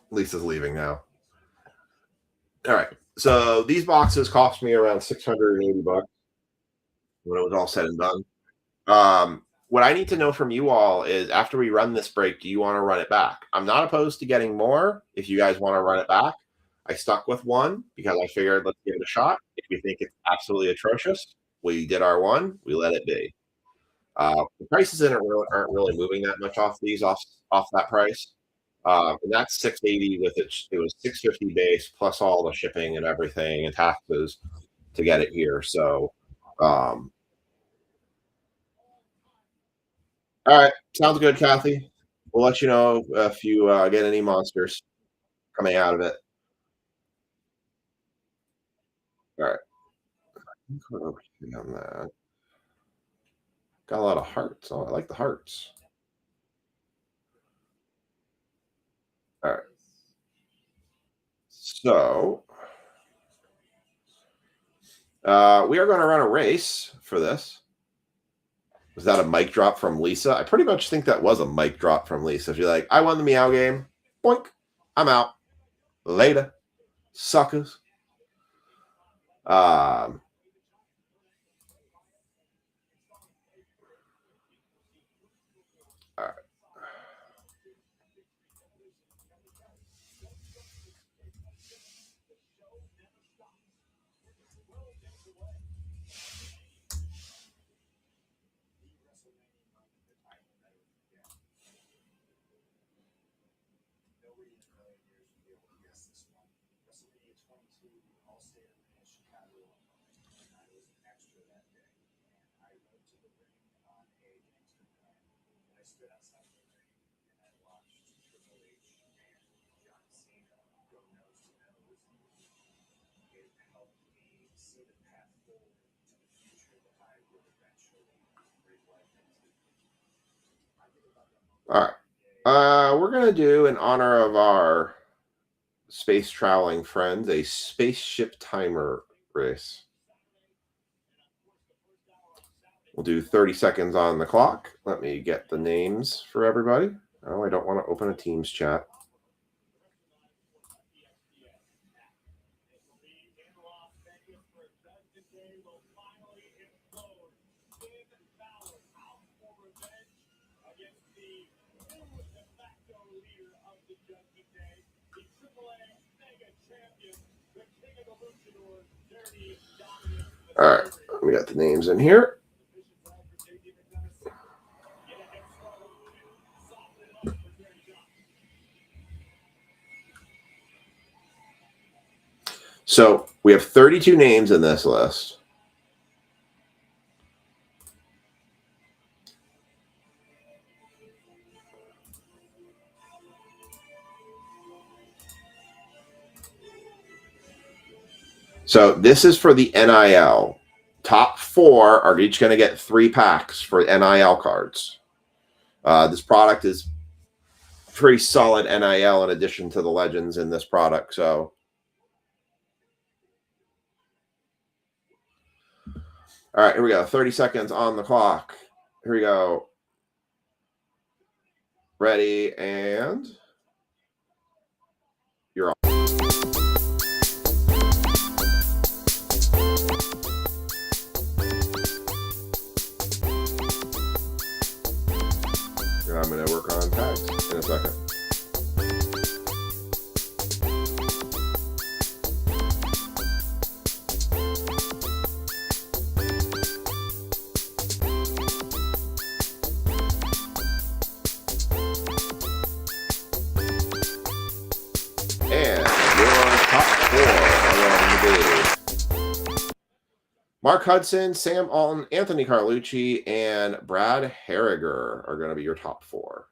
[SPEAKER 2] Lisa's leaving now. All right, so these boxes cost me around $680 when it was all said and done. What I need to know from you all is, after we run this break, do you want to run it back? I'm not opposed to getting more if you guys want to run it back. I stuck with one because I figured let's give it a shot. If we think it's absolutely atrocious, we did our one, we let it be. The prices aren't really moving that much off that price. And that's $680 with it. It was $650 base plus all the shipping and everything and taxes to get it here. So, all right, sounds good, Kathy. We'll let you know if you get any monsters coming out of it. All right. On that. Got a lot of hearts. Oh, I like the hearts. All right. So we are going to run a race for this. Was that a mic drop from Lisa? I pretty much think that was a mic drop from Lisa. If you're like, I won the meow game, boink, I'm out. Later, suckers. All right. All right. We're going to do, in honor of our space traveling friends, a spaceship timer race. We'll do 30 seconds on the clock. Let me get the names for everybody. Oh, I don't want to open a Teams chat. All right, we got the names in here. So we have 32 names in this list. So this is for the NIL. Top 4 are each going to get 3 packs for NIL cards. This product is pretty solid NIL in addition to the legends in this product. So, all right, here we go. 30 seconds on the clock. Here we go. Ready, and you're on. I'm going to work on tags in a second. And your top 4 along the way. Mark Hudson, Sam Alton, Anthony Carlucci, and Brad Harriger are going to be your top 4.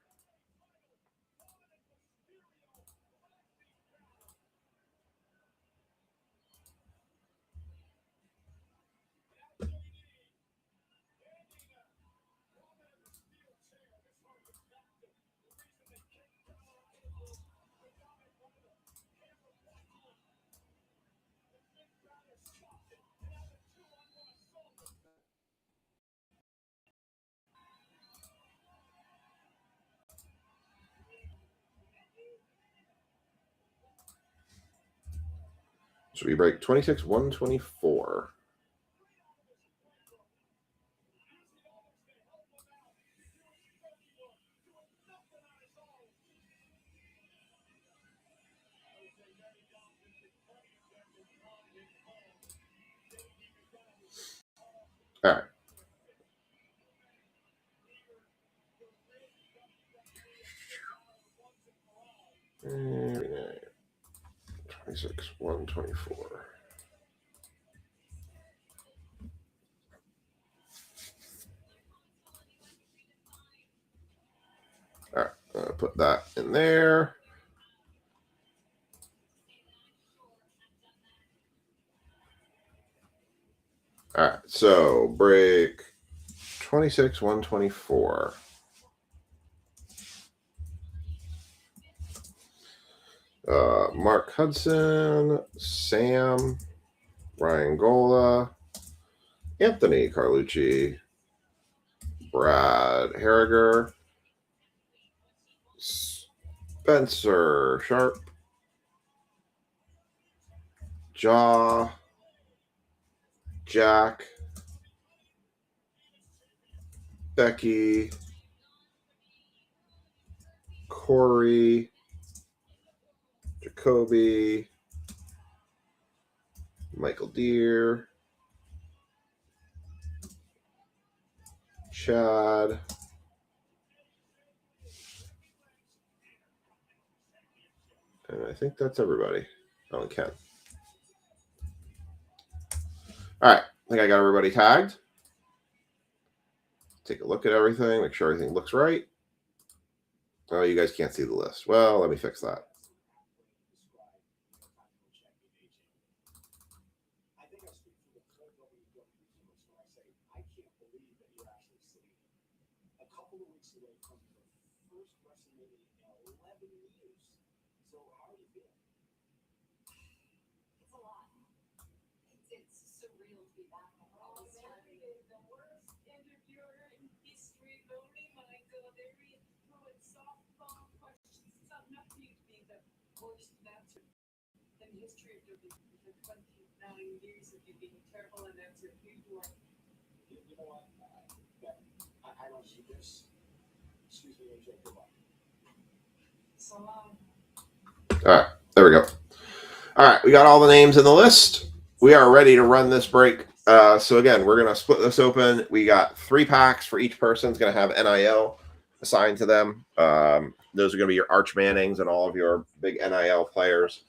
[SPEAKER 2] So we break 26-124. All right. And 26-124. All right, put that in there. All right, so break 26-124. Mark Hudson, Sam, Ryan Gola, Anthony Carlucci, Brad Harriger, Spencer Sharp, Jaw, Jack, Becky, Corey, Jacoby, Michael Deere, Chad, and I think that's everybody. Oh, and Ken. All right, I think I got everybody tagged. Take a look at everything, make sure everything looks right. Oh, you guys can't see the list. Well, let me fix that.
[SPEAKER 3] Years of you being terrible and that's who you are. You know what? I don't see this. Excuse me, AJ, goodbye. So long.
[SPEAKER 2] All right, there we go. All right, we got all the names in the list. We are ready to run this break. So again, we're going to split this open. We got 3 packs for each person. It's going to have NIL assigned to them. Those are going to be your Arch Mannings and all of your big NIL players.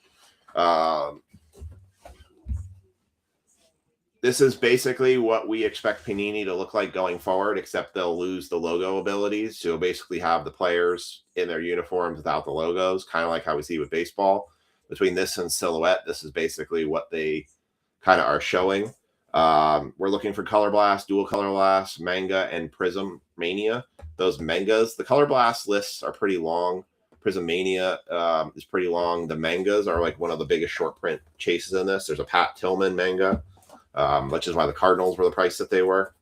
[SPEAKER 2] This is basically what we expect Panini to look like going forward, except they'll lose the logo abilities. So basically have the players in their uniforms without the logos, kind of like how we see with baseball. Between this and Silhouette, this is basically what they kind of are showing. We're looking for Color Blast, Dual Color Blast, Manga, and Prism Mania. Those mangas, the Color Blast lists are pretty long. Prism Mania is pretty long. The mangas are like one of the biggest short print chases in this. There's a Pat Tillman manga, which is why the Cardinals were the price that they were.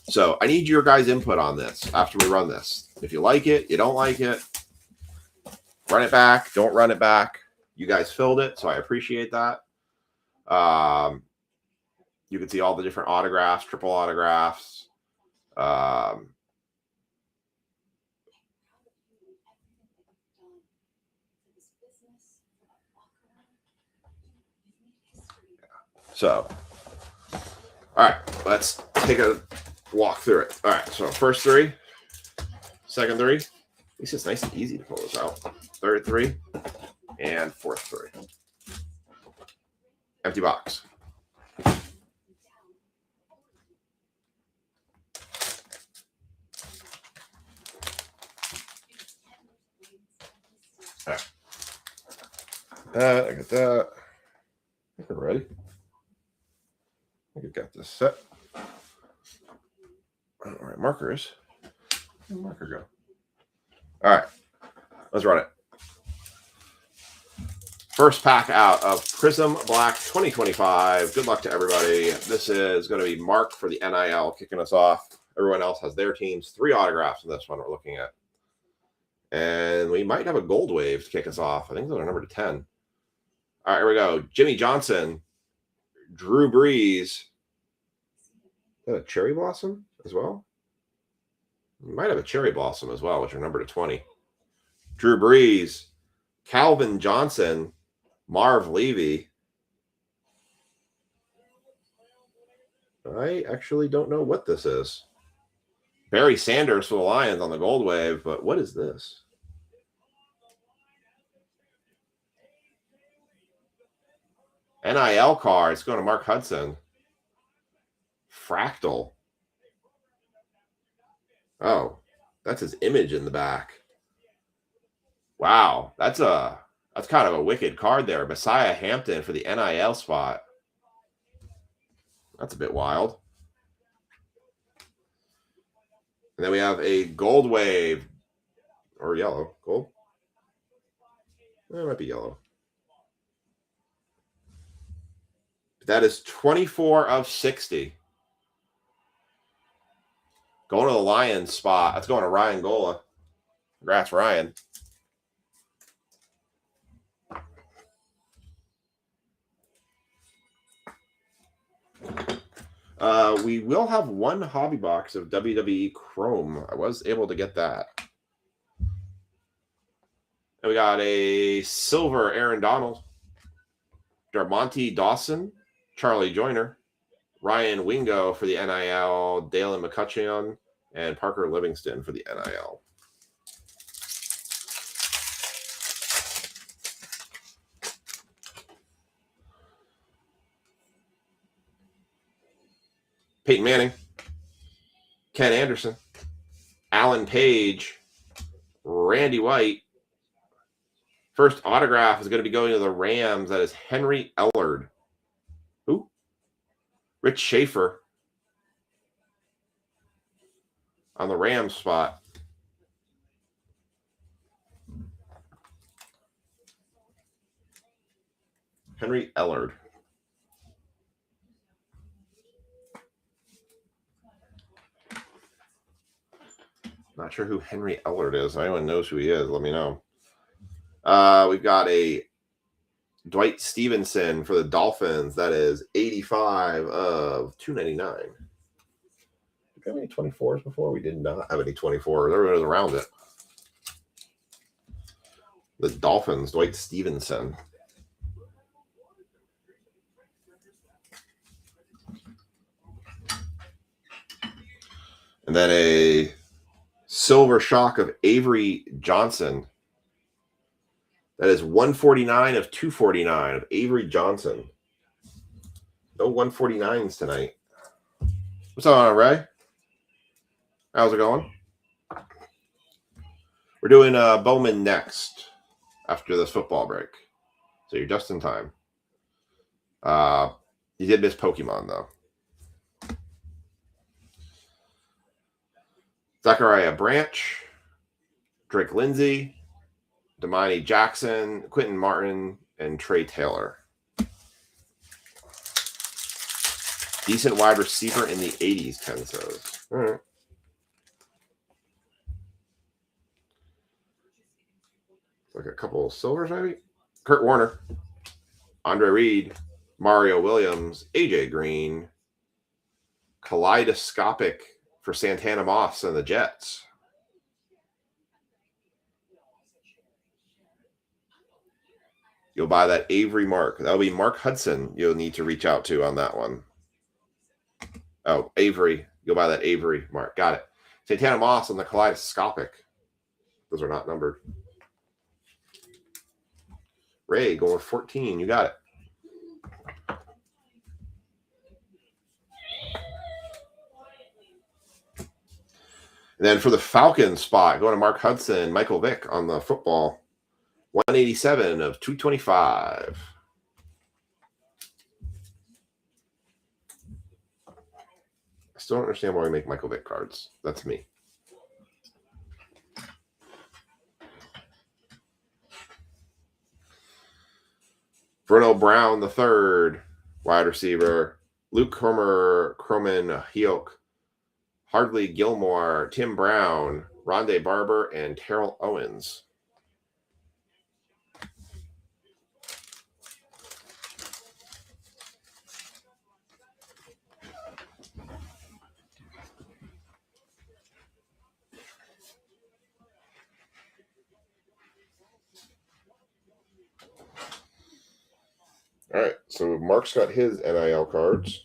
[SPEAKER 2] So I need your guys' input on this after we run this. If you like it, you don't like it, run it back, don't run it back. You guys filled it, so I appreciate that. You can see all the different autographs, triple autographs. So, all right, let's take a walk through it. All right, so first three, second three. At least it's nice and easy to pull this out. Third three, and fourth three. Empty box. All right. I got that. I think we're ready. I think I got this set. All right, markers. Where'd the marker go? All right, let's run it. First pack out of Prism Black 2025. Good luck to everybody. This is going to be Mark for the NIL kicking us off. Everyone else has their teams. 3 autographs in this one we're looking at. And we might have a Gold Wave to kick us off. I think those are numbered to 10. All right, here we go. Jimmy Johnson, Drew Brees. Is that a Cherry Blossom as well? We might have a Cherry Blossom as well, which are numbered to 20. Drew Brees, Calvin Johnson, Marv Levy. I actually don't know what this is. Barry Sanders for the Lions on the Gold Wave, but what is this? NIL card. It's going to Mark Hudson. Fractal. Oh, that's his image in the back. Wow, that's kind of a wicked card there. Messiah Hampton for the NIL spot. That's a bit wild. And then we have a Gold Wave or yellow. Gold? It might be yellow. That is 24 of 60. Going to the Lions spot. That's going to Ryan Gola. Congrats, Ryan. We will have one hobby box of WWE Chrome. I was able to get that. And we got a silver Aaron Donald, Darmonte Dawson, Charlie Joyner, Ryan Wingo for the NIL, Dalen McCutcheon, and Parker Livingston for the NIL. Peyton Manning, Ken Anderson, Alan Page, Randy White. First autograph is going to be going to the Rams. That is Henry Ellard. Who? Rich Schaefer on the Rams spot. Henry Ellard. Not sure who Henry Ellard is. If anyone knows who he is, let me know. We've got a Dwight Stevenson for the Dolphins. That is 85 of 299. Did we have any 24s before? We did not have any 24s. Everybody was around it. The Dolphins, Dwight Stevenson. And then a silver shock of Avery Johnson. That is 149 of 249 of Avery Johnson. No 149s tonight. What's on, Ray? How's it going? We're doing Bowman next after this football break. So you're just in time. You did miss Pokemon, though. Zachariah Branch, Drake Lindsay, Damani Jackson, Quentin Martin, and Trey Taylor. Decent wide receiver in the 80s, Ken says. All right. Like a couple of silvers, maybe? Kurt Warner, Andre Reed, Mario Williams, AJ Green, Kaleidoscopic for Santana Moss and the Jets. You'll buy that Avery Mark. That'll be Mark Hudson you'll need to reach out to on that one. Oh, Avery. You'll buy that Avery Mark. Got it. Santana Moss on the Kaleidoscopic. Those are not numbered. Ray going 14. You got it. And then for the Falcons spot, going to Mark Hudson, Michael Vick on the football. 187 of 225. I still don't understand why we make Michael Vick cards. That's me. Bruno Brown III, wide receiver. Luke Croman, Heok, Hardly Gilmore, Tim Brown, Rondé Barber, and Terrell Owens. All right, so Mark's got his NIL cards.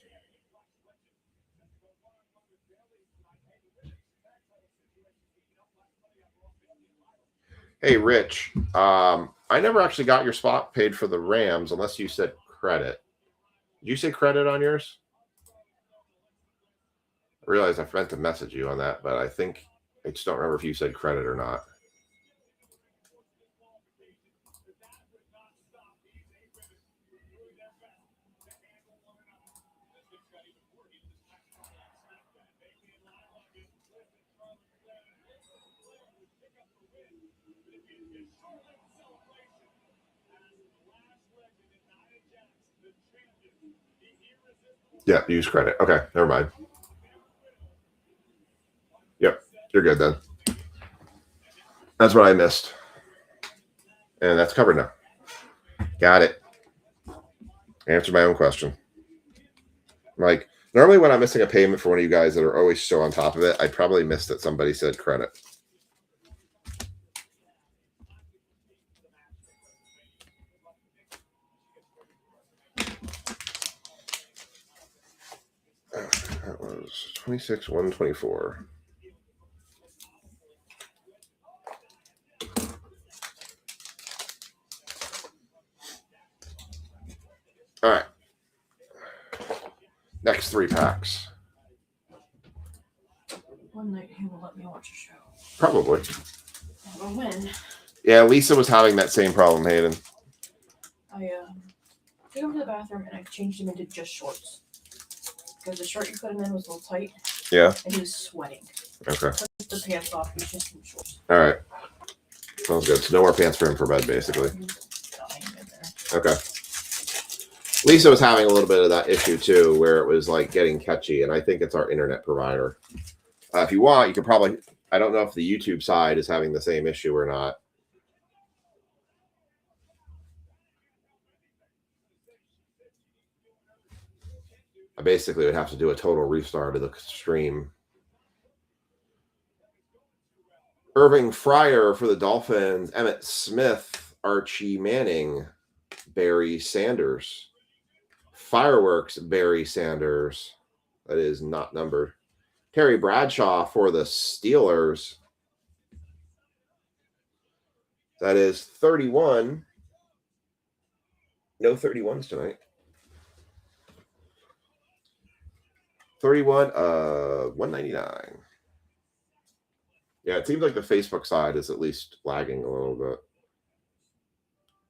[SPEAKER 2] Hey, Rich, I never actually got your spot paid for the Rams unless you said credit. Did you say credit on yours? I realized I meant to message you on that, but I think I just don't remember if you said credit or not. Yeah, use credit. Okay, never mind. Yep, you're good then. That's what I missed. And that's covered now. Got it. Answered my own question. Like, normally when I'm missing a payment for one of you guys that are always so on top of it, I probably missed that somebody said credit. That was 26, 124. All right. Next 3 packs.
[SPEAKER 4] One night he will let me watch a show.
[SPEAKER 2] Probably.
[SPEAKER 4] Never win.
[SPEAKER 2] Yeah, Lisa was having that same problem, Hayden.
[SPEAKER 4] I took him to the bathroom and I changed him into just shorts. Because the shirt you put him in was a little tight.
[SPEAKER 2] Yeah.
[SPEAKER 4] And he was sweating.
[SPEAKER 2] Okay.
[SPEAKER 4] Took the pants off, he was just in shorts.
[SPEAKER 2] All right. Sounds good. So no more pants for him for bed, basically. Okay. Lisa was having a little bit of that issue too, where it was like getting catchy, and I think it's our internet provider. If you want, you could probably, I don't know if the YouTube side is having the same issue or not. I basically would have to do a total restart of the stream. Irving Fryer for the Dolphins, Emmett Smith, Archie Manning, Barry Sanders. Fireworks, Barry Sanders. That is not numbered. Terry Bradshaw for the Steelers. That is 31. No 31s tonight. 31 199. Yeah, it seems like the Facebook side is at least lagging a little bit.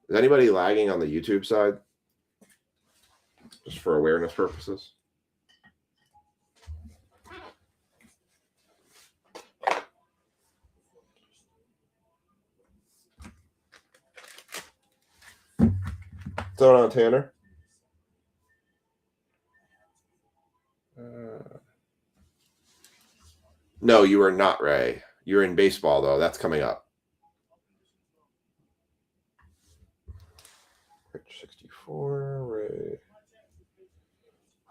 [SPEAKER 2] Is anybody lagging on the YouTube side? just for awareness purposes. What's going on, Tanner? No, you are not, Ray. You're in baseball, though. That's coming up. Rich 64, Ray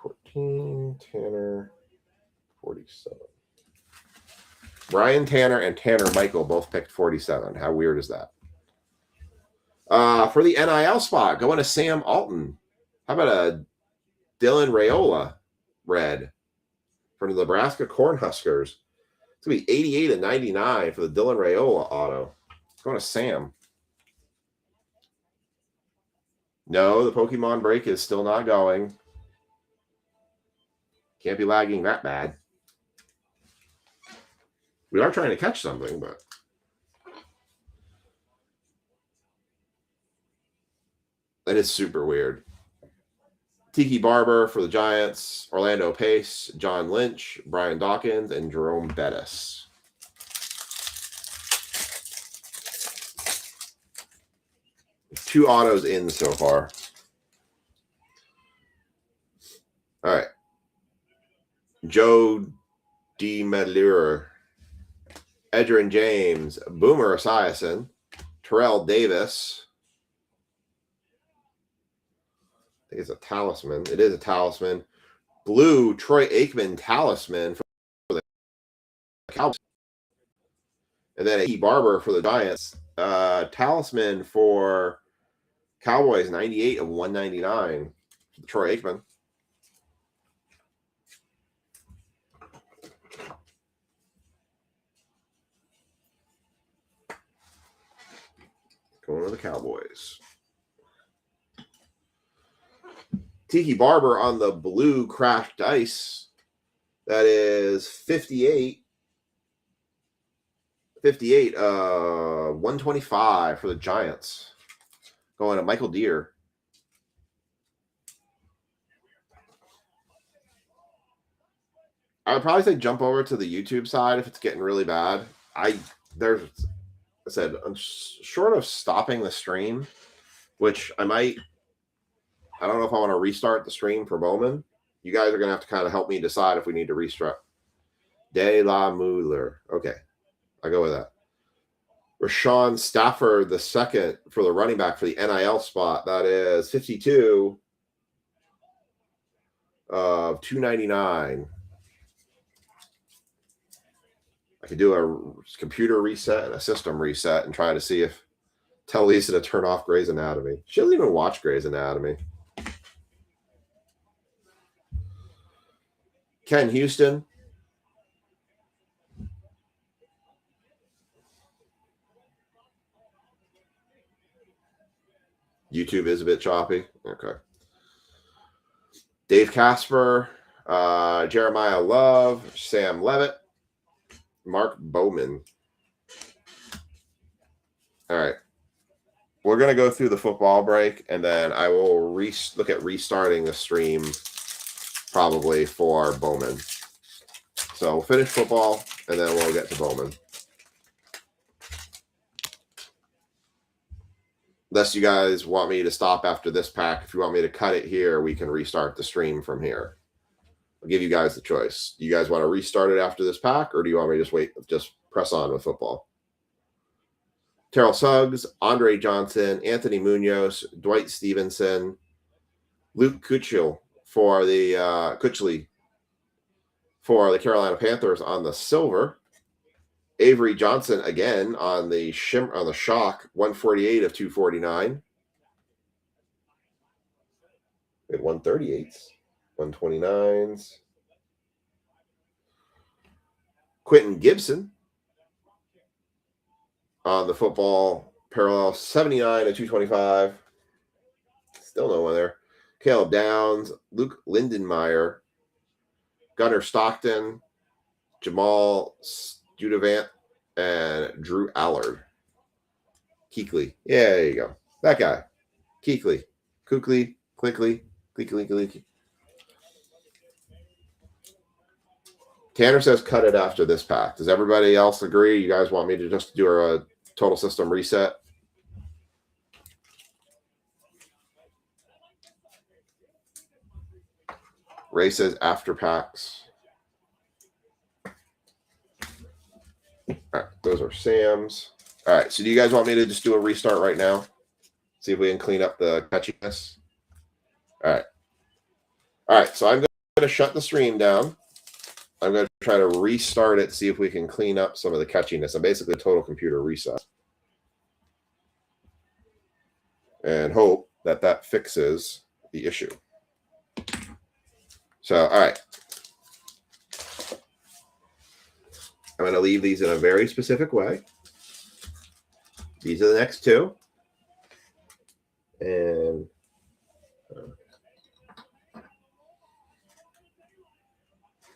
[SPEAKER 2] 14, Tanner 47. Ryan Tanner and Tanner Michael both picked 47. How weird is that? For the NIL spot, going to Sam Alton. How about a Dylan Raiola red for the Nebraska Cornhuskers? It's going to be 88 and 99 for the Dylan Raiola auto. It's going to Sam. No, the Pokemon break is still not going. Can't be lagging that bad. We are trying to catch something, but that is super weird. Tiki Barber for the Giants, Orlando Pace, John Lynch, Brian Dawkins, and Jerome Bettis. Two autos in so far. All right. Joe DeMelure, Edgerrin James, Boomer Esiason, Terrell Davis. I think it's a talisman. It is a talisman. Blue Troy Aikman talisman for the Cowboys. And then a Barber for the Giants. Talisman for Cowboys, 98 of 199 for the Troy Aikman. Going to the Cowboys. Tiki Barber on the blue cracked dice. That is 58. 125 for the Giants. Going to Michael Deere. I would probably say jump over to the YouTube side if it's getting really bad. I said, I'm short of stopping the stream, which I might. I don't know if I want to restart the stream for Bowman. You guys are going to have to kind of help me decide if we need to restart. De La Muller. Okay. I'll go with that. Rashawn Stafford, the second for the running back for the NIL spot. That is 52 of 299. I could do a computer reset and a system reset and try to see if tell Lisa to turn off Grey's Anatomy. She doesn't even watch Grey's Anatomy. Ken Houston. YouTube is a bit choppy. Okay. Dave Casper, Jeremiah Love, Sam Levitt, Mark Bowman. All right. We're going to go through the football break, and then I will look at restarting the stream probably for Bowman. So we'll finish football, and then we'll get to Bowman. Unless you guys want me to stop after this pack. If you want me to cut it here, we can restart the stream from here. I'll give you guys the choice. Do you guys want to restart it after this pack, or do you want me to just press on with football? Terrell Suggs, Andre Johnson, Anthony Munoz, Dwight Stevenson, Luke Kuechly for the Carolina Panthers on the silver. Avery Johnson again on the shock, 148 of 249. We had 138s, 129s. Quentin Gibson on the football parallel, 79 of 225. Still no one there. Caleb Downs, Luke Lindenmeyer, Gunnar Stockton, Jamal Studevant, and Drew Allard. Kuechly. Yeah, there you go. That guy. Kuechly. Quickly. Leaky. Tanner says cut it after this pack. Does everybody else agree? You guys want me to just do a total system reset? Ray says after packs. All right, those are Sam's. All right, so do you guys want me to just do a restart right now? See if we can clean up the catchiness. All right, so I'm going to shut the stream down. I'm going to try to restart it, see if we can clean up some of the catchiness. I'm basically a total computer reset. And hope that that fixes the issue. So, all right. I'm going to leave these in a very specific way. These are the next two. And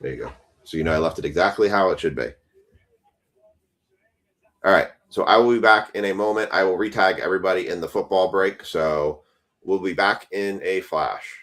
[SPEAKER 2] there you go. So you know I left it exactly how it should be. All right. So I will be back in a moment. I will retag everybody in the football break. So we'll be back in a flash.